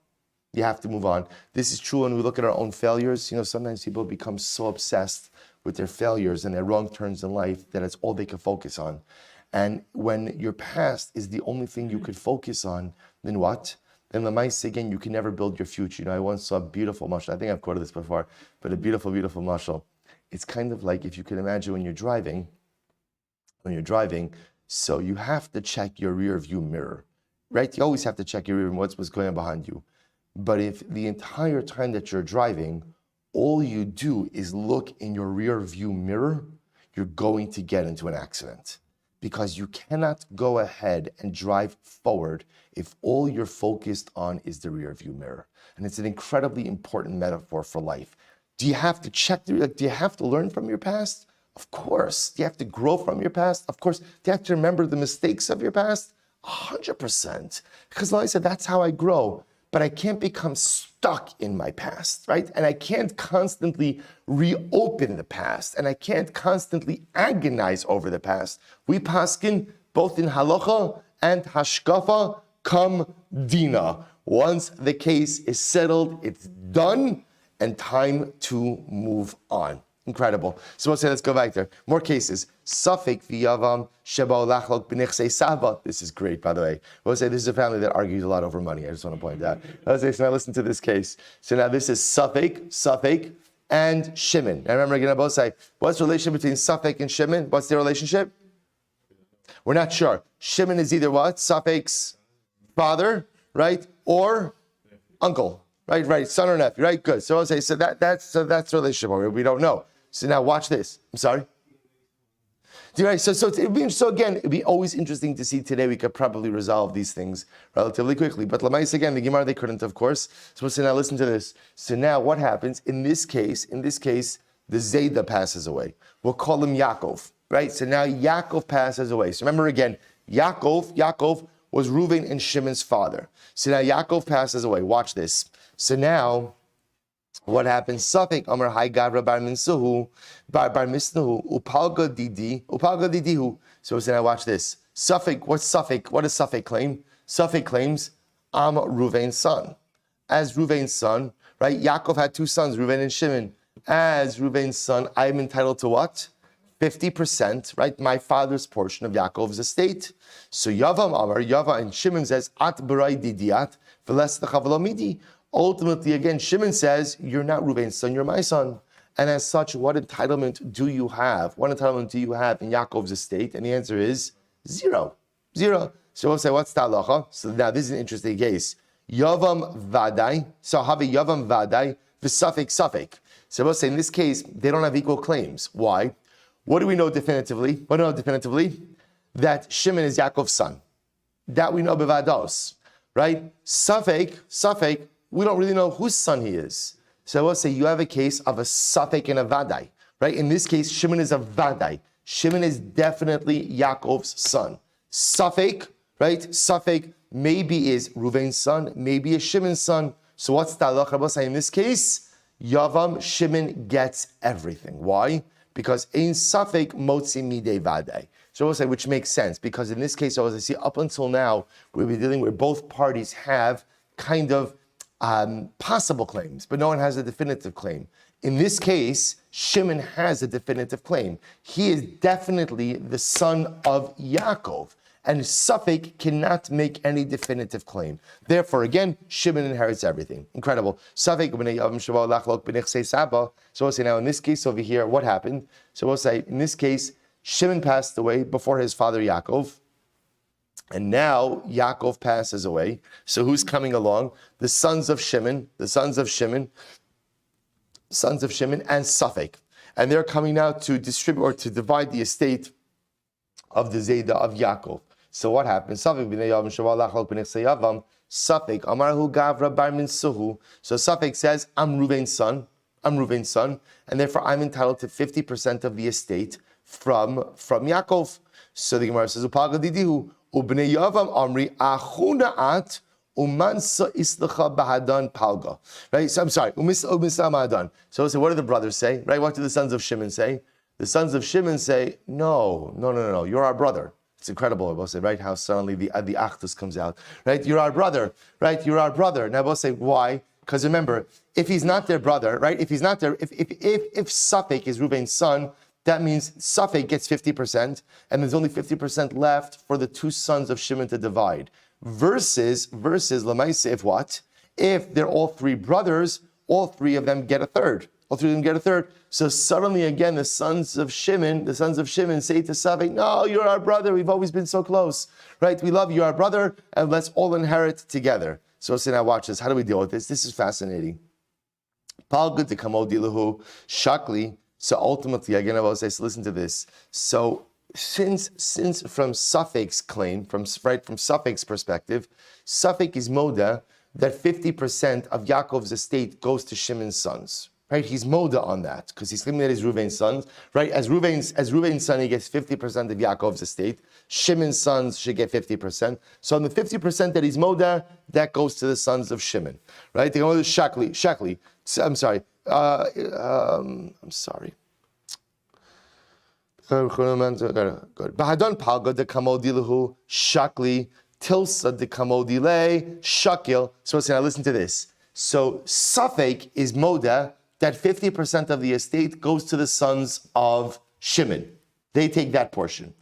You have to move on. This is true when we look at our own failures. Sometimes people become so obsessed with their failures and their wrong turns in life that it's all they can focus on. And when your past is the only thing you could focus on, then what? Then lamaisa, again, you can never build your future. I once saw a beautiful mashal. I think I've quoted this before, but a beautiful, beautiful mashal. It's kind of like if you can imagine when you're driving, so you have to check your rear view mirror, right? You always have to check your rear view, what's going on behind you. But if the entire time that you're driving, all you do is look in your rear view mirror, you're going to get into an accident. Because you cannot go ahead and drive forward if all you're focused on is the rear view mirror. And it's an incredibly important metaphor for life. Do you have to do you have to learn from your past? Of course. Do you have to grow from your past? Of course. Do you have to remember the mistakes of your past? 100%. Because like I said, that's how I grow. But I can't become stuck in my past, right? And I can't constantly reopen the past, and I can't constantly agonize over the past. We paskin, both in halacha and hashkafa, come dina. Once the case is settled, it's done, and time to move on. Incredible. So let's go back there. More cases. Safek v'yavam sheba lachlok b'nechsei saba. This is great, by the way. We'll say this is a family that argues a lot over money. I just want to point that out. So now listen to this case. So now this is Safek, and Shimon. Now remember again, I both say, what's the relation between Safek and Shimon? What's their relationship? We're not sure. Shimon is either what? Safek's father, right? Or uncle. Right, son or nephew, right? Good. So I'll say, that's the relationship. We don't know. So now watch this. I'm sorry. Right, so it'd be always interesting to see today. We could probably resolve these things relatively quickly. But Lamais again, the Gemara, they couldn't, of course. So we'll say, now listen to this. So now what happens? In this case, the Zayda passes away. We'll call him Yaakov, right? So now Yaakov passes away. So remember again, Yaakov was Ruven and Shimon's father. So now Yaakov passes away. Watch this. So now, what happens? Safek Amar Hai Gavra Bar Misnuhu Upalga Didihu. So now watch this. Safek, what's Safek? What does Safek claim? Safek claims, I'm Ruvain's son. As Ruvain's son, right? Yaakov had two sons, Ruven and Shimon. As Ruvain's son, I'm entitled to what? 50%, right? My father's portion of Yaakov's estate. So Yava and Shimon says, At Barai Didiat, Veles Midi. Ultimately, again, Shimon says, you're not Ruvain's son, you're my son. And as such, what entitlement do you have? What entitlement do you have in Yaakov's estate? And the answer is zero. So we'll say, what's the halacha? So now this is an interesting case. Yavam Vadai, so have a Yavam Vadai, Safek. So we'll say, in this case, they don't have equal claims. Why? What do we know definitively? That Shimon is Yaakov's son. That we know bevados, right? Safek, we don't really know whose son he is. So we'll say you have a case of a Safek and a Vadai, right? In this case, Shimon is a Vadai. Shimon is definitely Yaakov's son. Safek, right? Safek maybe is Ruvain's son, maybe is Shimon's son. So what's the halacha? We'll say in this case, Yavam, Shimon gets everything. Why? Because ein Safek motzi midei Vadai. So we'll say, which makes sense, because in this case, as I see, up until now, we'll be dealing where both parties have kind of possible claims, but no one has a definitive claim. In this case, Shimon has a definitive claim. He is definitely the son of Yaakov, and Safek cannot make any definitive claim. Therefore, again, Shimon inherits everything. Incredible. Safek b'nei Yavam Shabbat Lachlok b'nechsei Saba. So we'll say now in this case over here, what happened? So we'll say in this case, Shimon passed away before his father Yaakov. And now Yaakov passes away. So who's coming along? The sons of Shimon and Safek. And they're coming now to distribute or to divide the estate of the Zayda of Yaakov. So what happens? Safek Amarhu Gavra Bar Minsuhu. So Safek says, I'm Ruvain's son, and therefore I'm entitled to 50% of the estate. from Yaakov. So the Gemara says, "Upalga didihu ubnei Yavam amri achunaat umansa islacha bahadan palga." Right? So I'm sorry, umisa bahadan. So we'll say, what do the brothers say? Right? What do the sons of Shimon say? The sons of Shimon say, no, you're our brother. It's incredible, we'll say, right? How suddenly the achdus comes out, right? You're our brother, right? You're our brother. Now we'll say, why? Because remember, if he's not their brother, right? If he's not their, if Safek is Reuven's son, that means Safek gets 50%, and there's only 50% left for the two sons of Shimon to divide. Versus Lamaise, if what? If they're all three brothers, all three of them get a third. All three of them get a third. So suddenly again, the sons of Shimon say to Safek, no, you're our brother. We've always been so close, right? We love you, our brother, and let's all inherit together. So now watch this. How do we deal with this? This is fascinating. Palgud to kamodilahu shakli. So ultimately, again, I will say, so listen to this. So since from Safek's claim, from Safek's perspective, Safek is moda that 50% of Yaakov's estate goes to Shimon's sons. Right, he's moda on that because he's claiming that he's Reuven's sons. Right, as Reuven's son, he gets 50% of Yaakov's estate. Shimon's sons should get 50%. So on the 50% that he's moda, that goes to the sons of Shimon. Right, they go to Shakli. I'm sorry. I'm sorry. Good. Bahadon palga de kamodilahu shakli tilsa de kamodile shakil. So now listen to this. So Safek is moda that 50% of the estate goes to the sons of Shimon. They take that portion.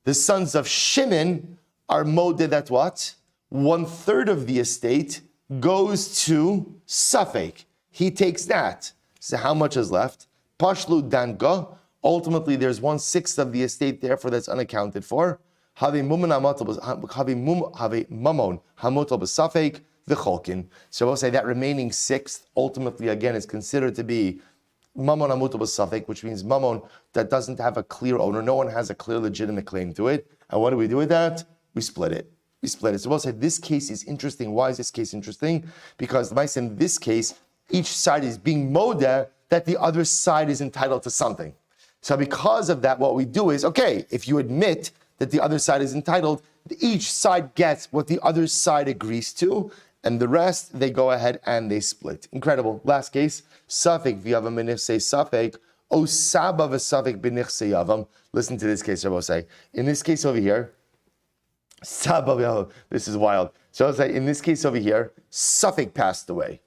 The sons of Shimon are moda that what? 1/3 of the estate goes to Safek. He takes that. So how much is left? Pashlu danga. Ultimately, there's 1/6 of the estate, therefore, that's unaccounted for. Have mamon hamotal b'safek v'cholkin. So we'll say that remaining 1/6, ultimately, again, is considered to be mamon hamotal b'safek, which means mamon that doesn't have a clear owner. No one has a clear, legitimate claim to it. And what do we do with that? We split it. So we'll say this case is interesting. Why is this case interesting? Because in this case, each side is being moda that the other side is entitled to something. So because of that, what we do is, okay, if you admit that the other side is entitled, each side gets what the other side agrees to, and the rest, they go ahead and they split. Incredible. Last case, Safek v'yavam b'nichsei Safek, o saba v'safek b'nichsei yavam. Listen to this case, I will say. In this case over here, Saba v'yavam, this is wild. So I'll say, in this case over here, Safek passed away.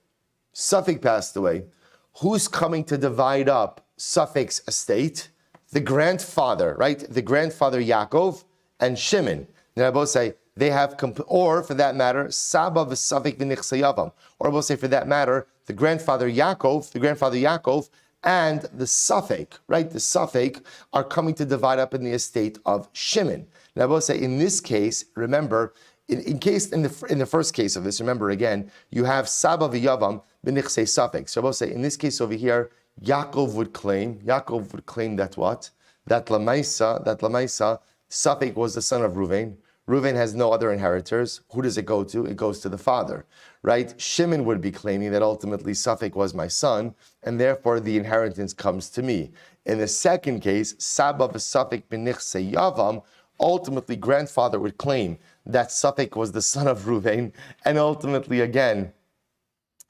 Who's coming to divide up Safek's estate? The grandfather, right? The grandfather Yaakov and Shimon. Now I both say they have, or for that matter, Saba v'Safek v'nichsayavam. Or I will say for that matter, the grandfather Yaakov and the Safek, right? The Safek are coming to divide up in the estate of Shimon. Now I will say in this case, remember, in the first case of this, remember again, you have Saba v'Yavam b'nichsei Safek. So I will say in this case over here, Yaakov would claim that what? That Lamaisa, Safek was the son of Ruven. Ruven has no other inheritors. Who does it go to? It goes to the father, right? Shimon would be claiming that ultimately Safek was my son, and therefore the inheritance comes to me. In the second case, Saba v'Safek b'nichsei Yavam, ultimately grandfather would claim that Safek was the son of Ruven, and ultimately again,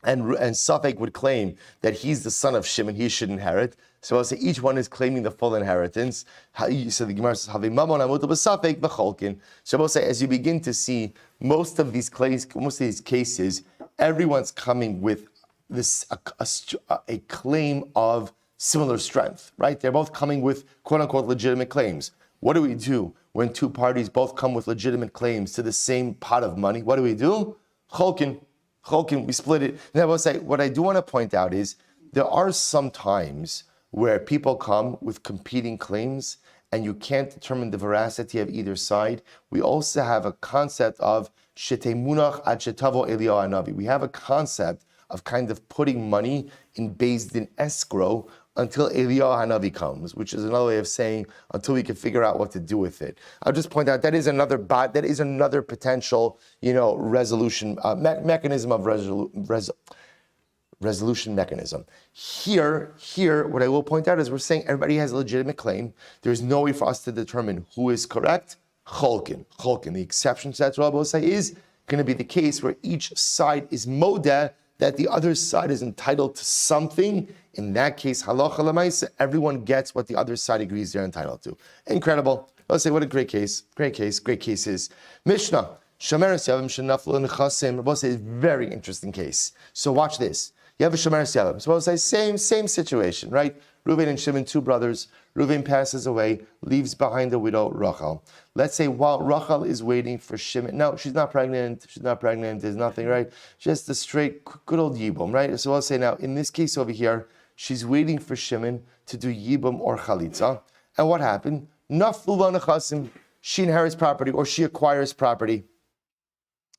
and Safek would claim that he's the son of Shimon, he should inherit. So I'll say each one is claiming the full inheritance. So the Gemara says, Safek v'cholkin. So I'll say, as you begin to see, most of these cases, everyone's coming with this a claim of similar strength, right? They're both coming with quote unquote legitimate claims. What do we do when two parties both come with legitimate claims to the same pot of money? What do? Cholkin, we split it. And I will say, what I do want to point out is there are some times where people come with competing claims and you can't determine the veracity of either side. We also have a concept of shetei munach ad shetavo Eliyahu Hanavi. We have a concept of kind of putting money in Beis Din escrow until Eliyahu Hanavi comes, which is another way of saying until we can figure out what to do with it. I'll just point out that is another potential, resolution mechanism of resolution mechanism. Here, what I will point out is we're saying everybody has a legitimate claim. There's no way for us to determine who is correct. Cholkin. The exception to that, Rabbi say, is going to be the case where each side is modeh, that the other side is entitled to something. In that case, halacha l'maisa, everyone gets what the other side agrees they're entitled to. Incredible. Let's say, what a great case. Great cases. Mishnah. Shomeres Yavim shenaflu nechasim. Rabbi say, very interesting case. So watch this. You have a Shomeres Yavim. So Rabbi say, same situation, right? Rumen and Shimon, two brothers. Ruven passes away, leaves behind a widow, Rachel. Let's say while Rachel is waiting for Shimon, no, she's not pregnant, there's nothing, right? Just a straight, good old Yibum, right? So I'll say now, in this case over here, she's waiting for Shimon to do Yibum or Chalitza. And what happened? Naflu nechasim, she inherits property or she acquires property.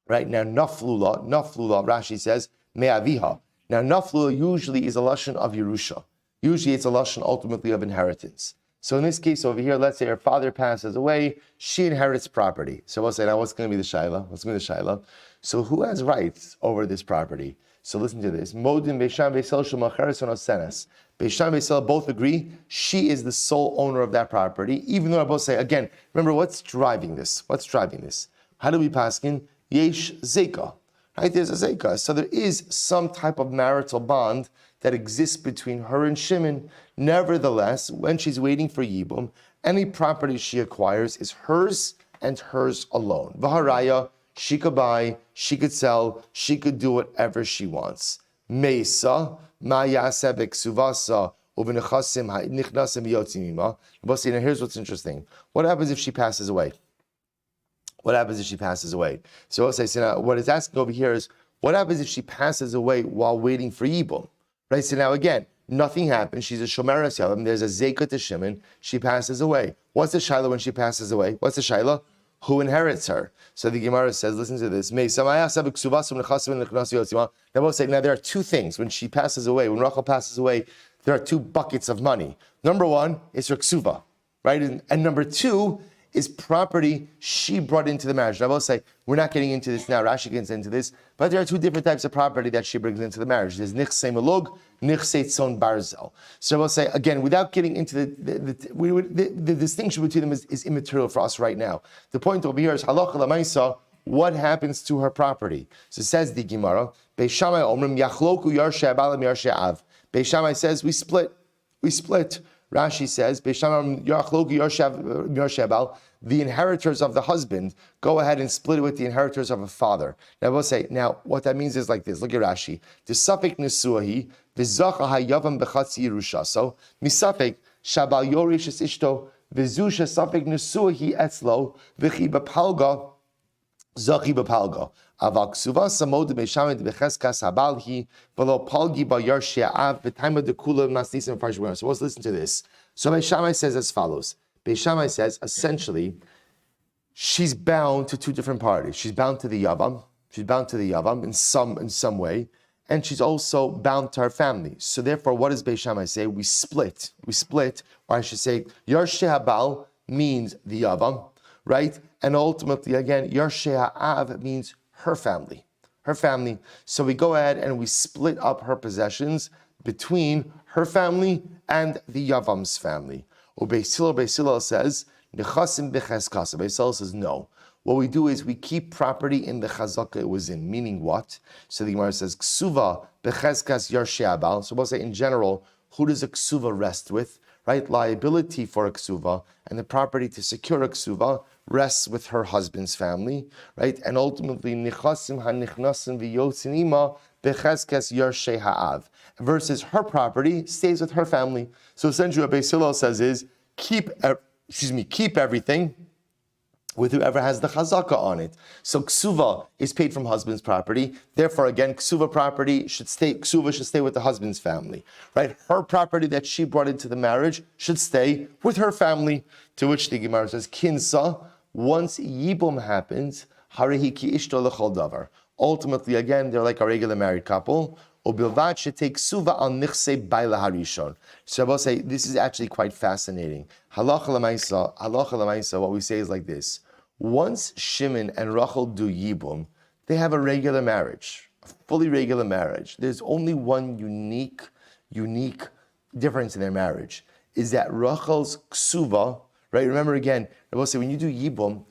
Right now, naflula, Rashi says, me'aviha. Now, naflula usually is a lashon of Yerusha. Usually it's a lashon ultimately of inheritance. So in this case over here, let's say her father passes away, she inherits property. So we'll say, now what's going to be the shaila? So who has rights over this property? So listen to this. Modim Beisham Beisel Shemacheres Onosenes. Beisham Beisel both agree she is the sole owner of that property, even though I both say, again, remember what's driving this? How do we paskin? Yesh Zeka. Right? There's a Zeka. So there is some type of marital bond that exists between her and Shimon. Nevertheless, when she's waiting for Yibum, any property she acquires is hers and hers alone. Vaharaya, she could buy, she could sell, she could do whatever she wants. Meisa, ma'yaseh beksuvasa, u'v'nechasim ha'nichnasim v'yotzim ima. Now here's what's interesting. What happens if she passes away? So I'll say, so now what it's asking over here is, what happens if she passes away while waiting for Yibum? Right, so now again, nothing happens. She's a Shomeres Yavim. There's a Zeka to Shimon. She passes away. What's the Shaila when she passes away? What's the Shaila? Who inherits her? So the Gemara says, listen to this. Now we'll say, now there are two things. When she passes away, when Rachel passes away, there are two buckets of money. Number one is her ksuva, right? And number two is property she brought into the marriage. Now, I will say, we're not getting into this now, Rashi gets into this, but there are two different types of property that she brings into the marriage. There's nichsei melug, nichsei tzon barzel. So I will say, again, without getting into the distinction between them is immaterial for us right now. The point over here is, halacha l'maisa, what happens to her property? So says the Gemara, Beis Shammai omrim yachloku yarshei abalim yarshei av. Beis Shammai says, we split. Rashi says, the inheritors of the husband go ahead and split it with the inheritors of a father. Now we'll say, now what that means is like this. Look at Rashi. The suffix nesuahi, v'zacha hayavam bechatzi yerusha. So misafik shabal yorish es ishto, v'zusha suffix nesuahi etzlo, v'chi b'palga, zachi b'palga. Aval ksuva samod be'shamed b'cheskas habalhi v'lo palgi ba'yar she'av v'taima dekula masnisim farshwar. So let's listen to this. So Beis Shammai says as follows. Beis Shammai says essentially she's bound to two different parties. She's bound to the Yavam. In some way, and she's also bound to her family. So therefore, what does Beis Shammai say? We split, or I should say, Yar she'habal means the Yavam, right? And ultimately, again, Yar she'ha'av means her family. So we go ahead and we split up her possessions between her family and the Yavam's family. Beis Hillel says, Nechasim b'cheskasa. Beis Hillel says, no. What we do is we keep property in the chazaka it was in. Meaning what? So the Gemara says, Ksuva b'cheskas yar she'abal. So we'll say in general, who does a ksuva rest with? Right? Liability for a ksuva and the property to secure a ksuva rests with her husband's family, right? And ultimately, nichasim hanichnasim v'yotzin ima becheskes yarshei ha'av, versus her property stays with her family. So essentially, what Beis Hillel says is keep everything with whoever has the chazaka on it. So ksuva is paid from husband's property. Therefore, again, ksuva should stay with the husband's family, right? Her property that she brought into the marriage should stay with her family. To which the Gemara says, kinsa. Once yibum happens, harihi ki ishto lechol davar. Ultimately, again, they're like a regular married couple. Ubilvad should take ksuva al nichse baila harishon. So I will say this is actually quite fascinating. Halacha l'maisa. What we say is like this: once Shimon and Rachel do yibum, they have a regular marriage. fully regular marriage, there's only one unique difference in their marriage, is that Rachel's ksuva, right? Remember again, I will say when you do yibum,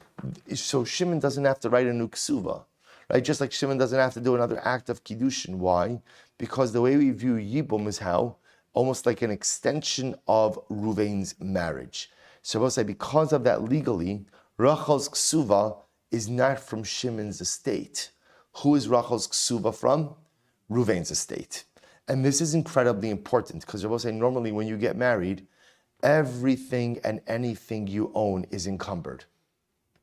so Shimon doesn't have to write a new ksuva, right? Just like Shimon doesn't have to do another act of kiddushin. Why? Because the way we view yibum is how? Almost like an extension of Ruvain's marriage. So I will say because of that legally, Rachel's ksuva is not from Shimon's estate. Who is Rachel's ksuva from? Ruvain's estate. And this is incredibly important because I will say normally when you get married, everything and anything you own is encumbered.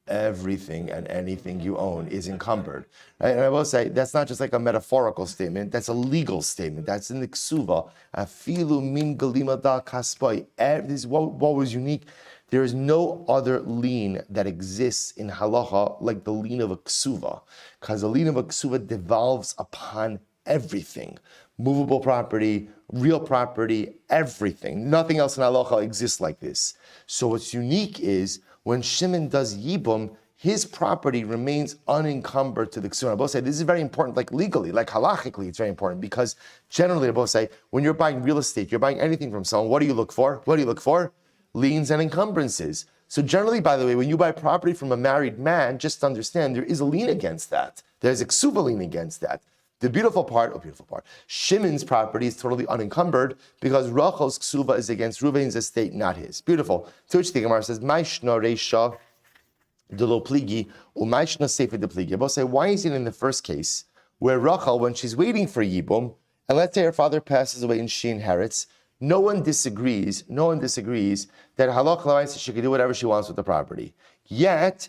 Everything and anything you own is encumbered. Right? And I will say that's not just like a metaphorical statement, that's a legal statement. That's in the ksuva. Afilu min galima da kaspai. This is what was unique. There is no other lien that exists in halacha like the lien of a ksuva, because the lien of a ksuva devolves upon everything. Movable property, real property, everything. Nothing else in halacha exists like this. So what's unique is when Shimon does yibum, his property remains unencumbered to the ksuva. I both say this is very important, like legally, like halachically, it's very important because generally, I both say when you're buying real estate, you're buying anything from someone. What do you look for? What do you look for? Liens and encumbrances. So generally, by the way, when you buy property from a married man, just understand there is a lien against that. There's a ksuva lien against that. The beautiful part, Shimon's property is totally unencumbered because Rachel's ksuva is against Ruvain's estate, not his. Beautiful. To which the Gemara says, Maishna reisha de lo pligi, or Maishna sefer de pligi. Both say, why is it in the first case where Rachel, when she's waiting for Yibum, and let's say her father passes away and she inherits, no one disagrees that halakha she can do whatever she wants with the property. Yet,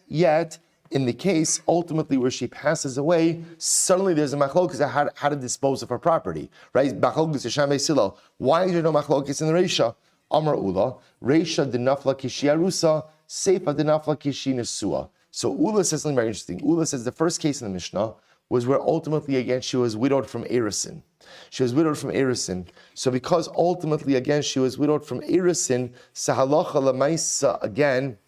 in the case ultimately where she passes away, suddenly there's a machlokes how to dispose of her property, right? Why is there no machlokes in the Reisha? Amar Ula, Reisha denafla kishi arusa, Seifa denafla kishi nesua. So Ula says something very interesting. Ula says the first case in the Mishnah was where ultimately again she was widowed from Erisin. So because ultimately again she was widowed from Erisin, halacha lamaisa again,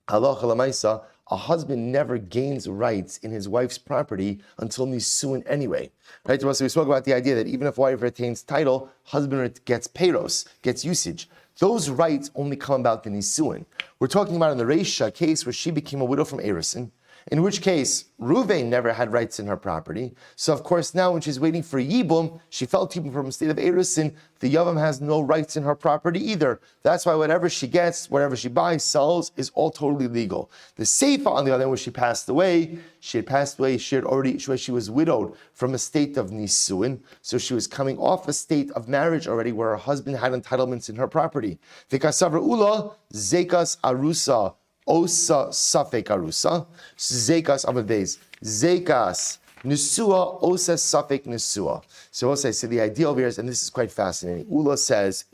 a husband never gains rights in his wife's property until nisuin anyway. Right? So we spoke about the idea that even if wife retains title, husband gets peiros, gets usage. Those rights only come about in nisuin. We're talking about in the Reisha case where she became a widow from Erisin, in which case Ruvain never had rights in her property. So of course now when she's waiting for Yibum, she felt Yibum from a state of Erisin, the Yavam has no rights in her property either. That's why whatever she gets, whatever she buys, sells, is all totally legal. The Seifa on the other hand, when she passed away, she was widowed from a state of Nisuin, so she was coming off a state of marriage already where her husband had entitlements in her property. Vikasavra Ula, Zekas Arusa, Osa Safek Arusa, Zekas Amades, Zekas Nisua, Osa Safek Nisua. So we'll say, so the idea over here is, and this is quite fascinating, Ula says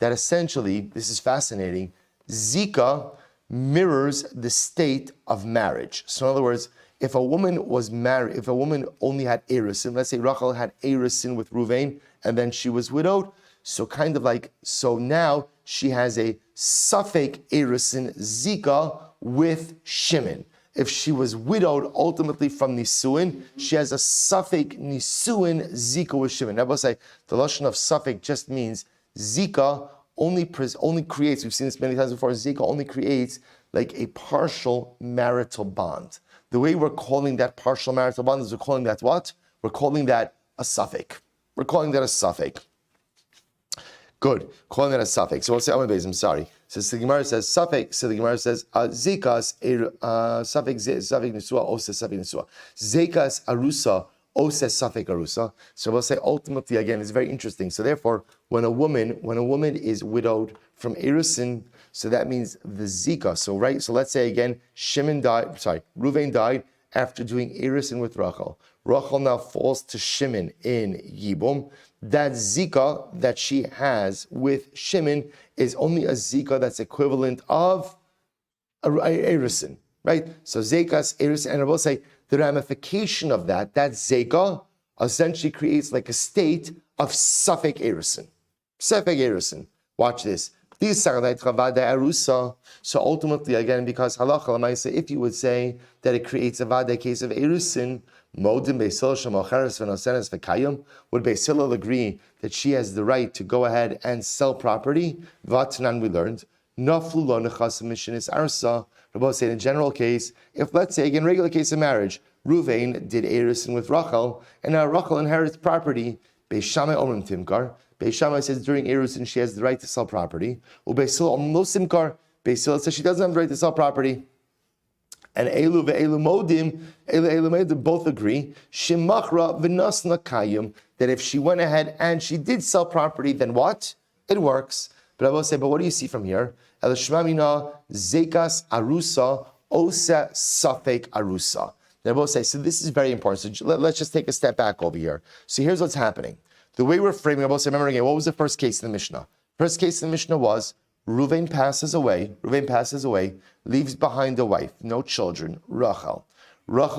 that essentially, this is fascinating, Zika mirrors the state of marriage. So in other words, if a woman was married, if a woman only had Erisin, let's say Rachel had Erisin with Ruvain, and then she was widowed, so kind of like, so now she has a Safek Erisin Zika with Shimon. If she was widowed ultimately from Nisuin, she has a Safek Nisuin Zika with Shimon. Now, I will say the lashon of Safek just means Zika only creates, we've seen this many times before, Zika only creates like a partial marital bond. The way we're calling that partial marital bond is we're calling that what? We're calling that a Safek. We're calling that a Safek. Good. Calling that a suffix. So we'll say I'm sorry. So the Gemara says suffix. So the Gemara says zekas suffix nesua ose suffix nesua. Zekas arusa ose suffix arusa. So we'll say ultimately again it's very interesting. So therefore, when a woman is widowed from Erisin, so that means the zika. So right. So let's say again, Ruvain died after doing Erisin with Rachel. Rachel now falls to Shimon in Yibum. That zika that she has with Shimon is only a zika that's equivalent of Erisin, right? So zekas, Erisin, and I will say the ramification of that zeka essentially creates like a state of Safek Erisin. Safek Erisin. Watch this. So ultimately, again, because halacha l'maisa, if you would say that it creates a vada case of erusin, modim beisil shemocheres v'nosenes v'kayim, would Beis Hillel agree that she has the right to go ahead and sell property? V'atanan, we learned, naflu lo nechasim mishinis arsa. Rabbi say in a general case, if let's say again regular case of marriage, Ruven did erusin with Rachel, and now Rachel inherits property. Beis Shammai omrim timkar. Beis Shammai says during erusin she has the right to sell property. Beis Hillel omrim lo simkar. Beis Hillel says she doesn't have the right to sell property. And Elu ve'elu modim, both agree, shemachra v'nasna kayim, that if she went ahead and she did sell property, then what? It works. But I will say, but what do you see from here? El shmamina zekas arusa osa safek arusa. Then I will say, so this is very important. So let's just take a step back over here. So here's what's happening. The way we're framing, I will say, remember again, what was the first case in the Mishnah? First case in the Mishnah was Ruven passes away, leaves behind a wife, no children, Rachel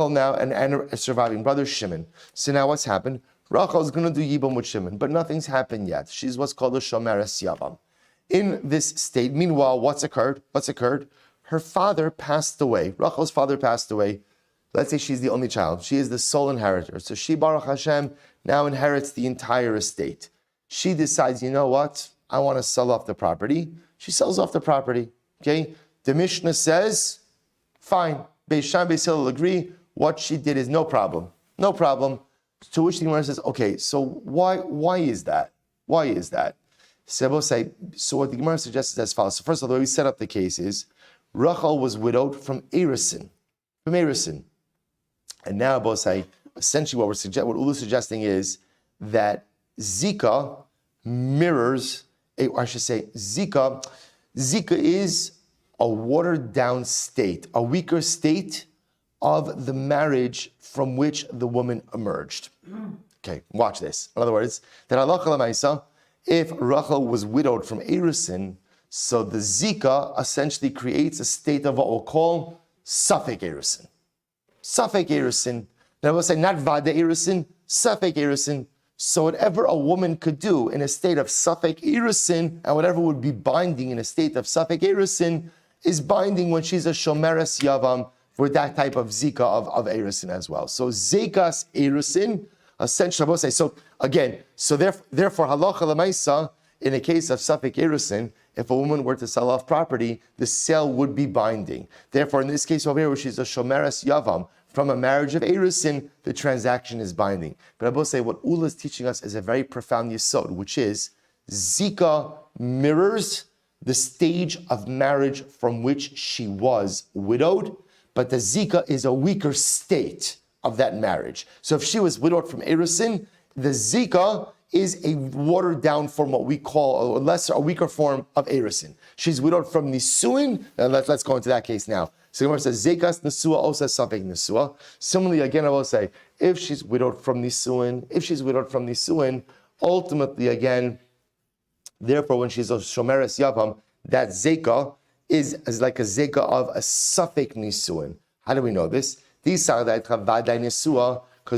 now, and a surviving brother, Shimon. So now what's happened? Rachel is going to do Yibam with Shimon, but nothing's happened yet. She's what's called a Shomeres Yavam. In this state, meanwhile, what's occurred? Her father passed away. Rachel's father passed away. Let's say she's the only child. She is the sole inheritor. So she, Baruch Hashem, now inherits the entire estate. She decides, you know what? I want to sell off the property. She sells off the property. Okay? The Mishnah says, fine. Beis Shammai, Beis Hillel agree. What she did is no problem. No problem. To which the Gemara says, okay, so why is that? Why is that? So what the Gemara suggests is as follows. So first of all, the way we set up the case is, Rachel was widowed from erusin. And now, Bosai, essentially what Ulu is suggesting is that Zika mirrors, Zika is a watered down state, a weaker state of the marriage from which the woman emerged. Okay, watch this. In other words, that halacha l'maisa, if Rachel was widowed from erusin, so the Zika essentially creates a state of what we'll call Safek erusin. Safek erusin. Now I will say not Vada erusin, Safek erusin. So whatever a woman could do in a state of Safek erusin, and whatever would be binding in a state of Safek erusin, is binding when she's a Shomeres Yavam for that type of Zika of erusin as well. So Zekas erusin, essentially, I will say, so again, so therefore halacha l'maisa, in a case of Safek erusin, if a woman were to sell off property, the sale would be binding. Therefore, in this case over here, where she's a Shomeres Yavam, from a marriage of erusin, the transaction is binding. But I will say what Ula is teaching us is a very profound yesod, which is Zika mirrors the stage of marriage from which she was widowed, but the Zika is a weaker state of that marriage. So if she was widowed from erusin, the Zika is a watered down form, what we call a weaker form of erusin. She's widowed from nisuin, and let's go into that case now. So the Gemara says, Zekas Nesua Osa Safek Nesua. Similarly, again, I will say, if she's widowed from Nisuin, ultimately, again, therefore, when she's a Shomeres Yavam, that Zeka is like a Zeka of a Safek Nisuin. How do we know this? Because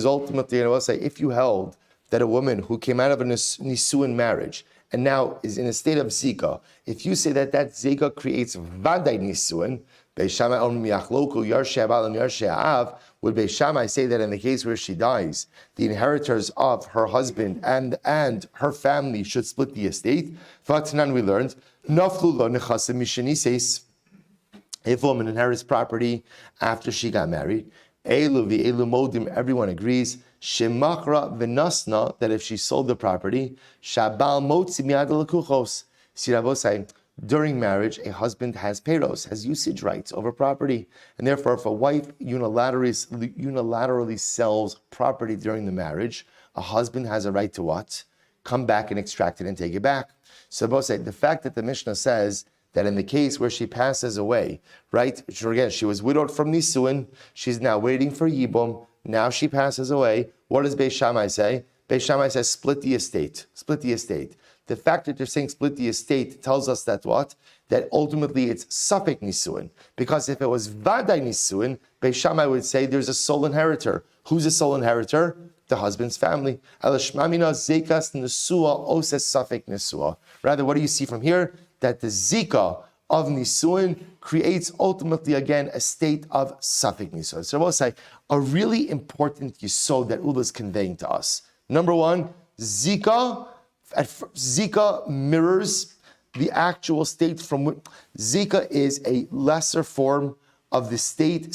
ultimately, I will say, if you held that a woman who came out of a Nisuin marriage and now is in a state of Zika, if you say that Zika creates Vaday Nisuin, Beis Shammai would Beis Shammai say that in the case where she dies, the inheritors of her husband and her family should split the estate? V'atanan, we learned, if a woman inherits property after she got married, everyone agrees, shemachra v'nasna, that if she sold the property, shabal motzi miyad l'kuchos. See, Rabbi saying, during marriage, a husband has peiros, has usage rights over property. And therefore, if a wife unilaterally sells property during the marriage, a husband has a right to what? Come back and extract it and take it back. So both say, the fact that the Mishnah says that in the case where she passes away, right? Again, she was widowed from Nisuin, she's now waiting for Yibum, now she passes away. What does Beis Shammai say? Beis Shammai says, split the estate. The fact that they're saying split the estate tells us that what? That ultimately it's Safek Nisuin. Because if it was Vaday Nisuin, Beis Shammai would say there's a sole inheritor. Who's a sole inheritor? The husband's family. Rather, what do you see from here? that the zika of nisuin creates ultimately again a state of safek nisuin. So I will say a really important yisod that Ula is conveying to us. Number one, zika mirrors the actual state from which zika is a lesser form of the state.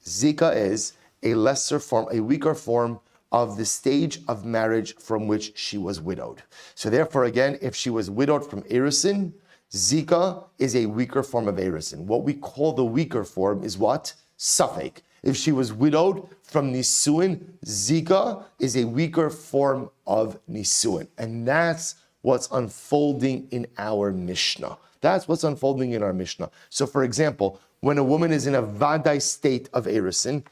Zika is a lesser form, a weaker form of the stage of marriage from which she was widowed. So therefore, again, if she was widowed from Erisin, Zika is a weaker form of Erisin. What we call the weaker form is what? Safek. If she was widowed from Nisuin, Zika is a weaker form of Nisuin. And that's what's unfolding in our Mishnah. That's what's unfolding in our Mishnah. So for example, when a woman is in a Vadai state of Erisin,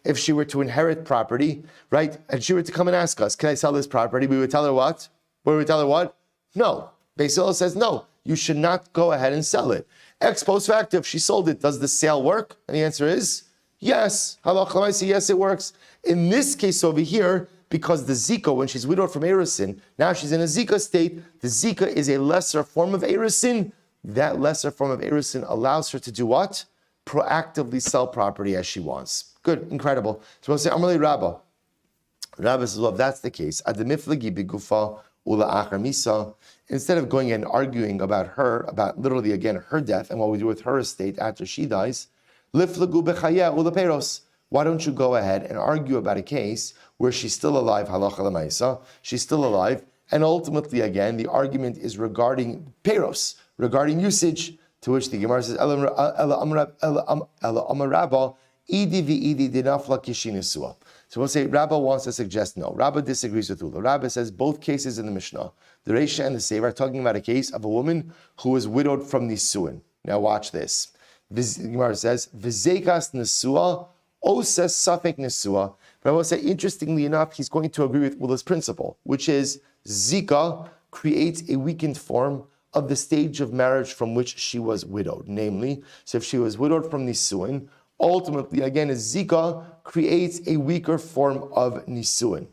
if she were to inherit property, right, and she were to come and ask us, can I sell this property? We would tell her what? We would tell her what? No. Beis Hillel says, no, you should not go ahead and sell it. Ex post facto, if she sold it, does the sale work? And the answer is yes. Halach l'maaseh, yes, it works. In this case over here, because the Zika, when she's widowed from Erisin, now she's in a Zika state, the Zika is a lesser form of Erisin. That lesser form of Erisin allows her to do what? Proactively sell property as she wants. Good, incredible. So we'll say, Amalei Rabba. Rabba says, well, if that's the case, Ademiflagi bigufa ula achar misa, instead of going and arguing about her, about literally again her death and what we do with her estate after she dies, liflagu bechaya ula peros. Why don't you go ahead and argue about a case where she's still alive, halacha l'maisa, she's still alive, and ultimately again the argument is regarding peros, regarding usage. To which the Gemara says, Ela Amar Rabba, Idi v'idi dinafla kishinisua. So we'll say, Rabba wants to suggest no. Rabba disagrees with Ula. Rabba says both cases in the Mishnah, the Reisha and the Sefer, are talking about a case of a woman who was widowed from Nisuin. Now watch this. The Gemara says, V'zekas Nisua, Oses Safek Nisua. But I will say, interestingly enough, he's going to agree with Ula's principle, which is Zika creates a weakened form of the stage of marriage from which she was widowed. Namely, so if she was widowed from Nisuin, ultimately, again, a Zika creates a weaker form of Nisuin.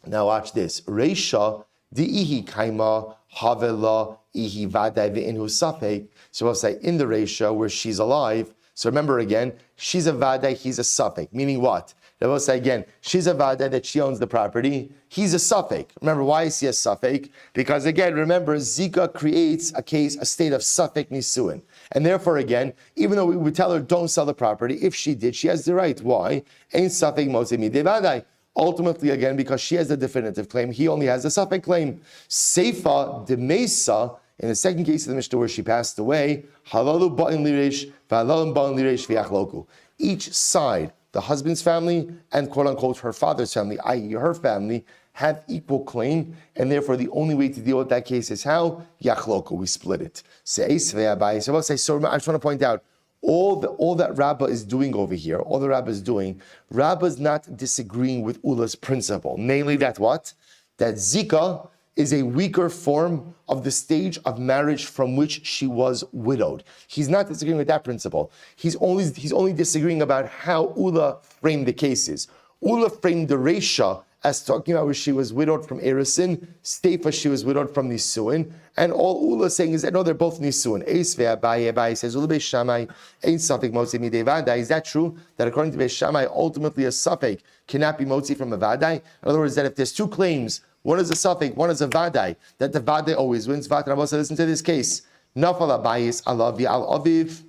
Now watch this. Reisha di'ihi kaima havela ihi vadai ve'inhu safek. So I'll say in the Reisha where she's alive, so remember again, she's a vadai, he's a safek. Meaning what? I will say again, she's a vada that she owns the property. He's a safek. Remember, why is he a safek? Because again, remember, Zika creates a state of safek nisuin. And therefore, again, even though we would tell her don't sell the property, if she did, she has the right. Why? Ain't safek mosei midei vadai. Ultimately, again, because she has the definitive claim, he only has the safek claim. Seifa de mesa, in the second case of the Mishnah where she passed away, halalu ba'in liresh, v'halalu ba'in liresh v'yachloku. Each side, the husband's family and quote-unquote her father's family, i.e. her family, have equal claim, and therefore the only way to deal with that case is how? Yachloku, we split it. So I just want to point out, all that Rabbah is doing over here, all the Rabbah is doing, Rabbah is not disagreeing with Ula's principle. Namely that what? That Zika is a weaker form of the stage of marriage from which she was widowed. He's not disagreeing with that principle. He's only disagreeing about how Ula framed the cases. Ula framed the Reisha as talking about where she was widowed from Erisin, Stefa she was widowed from Nisuin, and all Ula is saying is that no, they're both Nisuin. Abaye says, Ula Beis Shammai ain't safek motzi midei vadai. Is that true? That according to Beis Shammai, ultimately a safek cannot be motzi from a vadai? In other words, that if there's two claims, one is a safek, one is a vadai, that the vadai always wins. Rabbi said, listen to this case. Nafal abayis alav al aviv,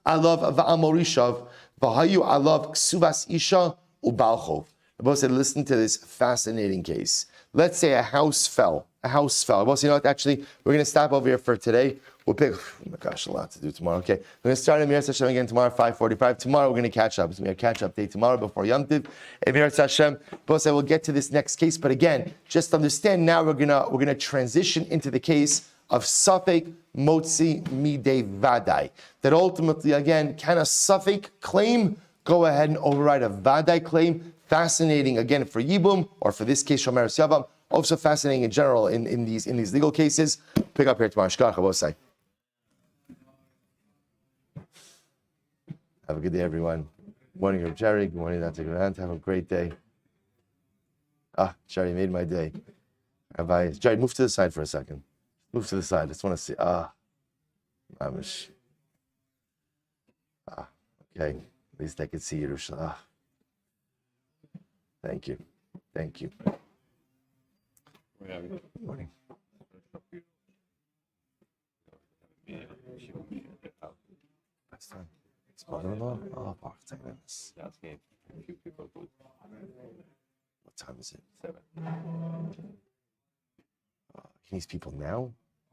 alav va'al morishav, v'hayu alav ksuvas isha ubalchov. Rabbi said, listen to this fascinating case. Let's say a house fell. Rabbi said, you know what, actually, we're going to stop over here for today. We'll pick, oh my gosh, a lot to do tomorrow. Okay, we're going to start in Mir Hashem again tomorrow, 5:45. Tomorrow we're going to catch up. It's going to be a catch-up day tomorrow before Yom Tiv. And Mir Hashem, both said we'll get to this next case. But again, just understand now we're gonna transition into the case of Safek Motzi Midei Vadai. That ultimately, again, can a Safek claim go ahead and override a Vadai claim? Fascinating again for Yibum, or for this case, Shomer Yavam. Also fascinating in general in these legal cases. Pick up here tomorrow. Shkach, both say. Have a good day, everyone. Good morning, Reb Jerry. Good morning, Dr. Grant. Have a great day. Jerry made my day. Rabbi, Jared, move to the side for a second. Move to the side. I just want to see. Mamish. Okay. At least I could see Yerushalayim. Thank you. Thank you. Good morning. Last time. It's mother-in-law? Oh, fuck. What time is it? 7. He needs people now?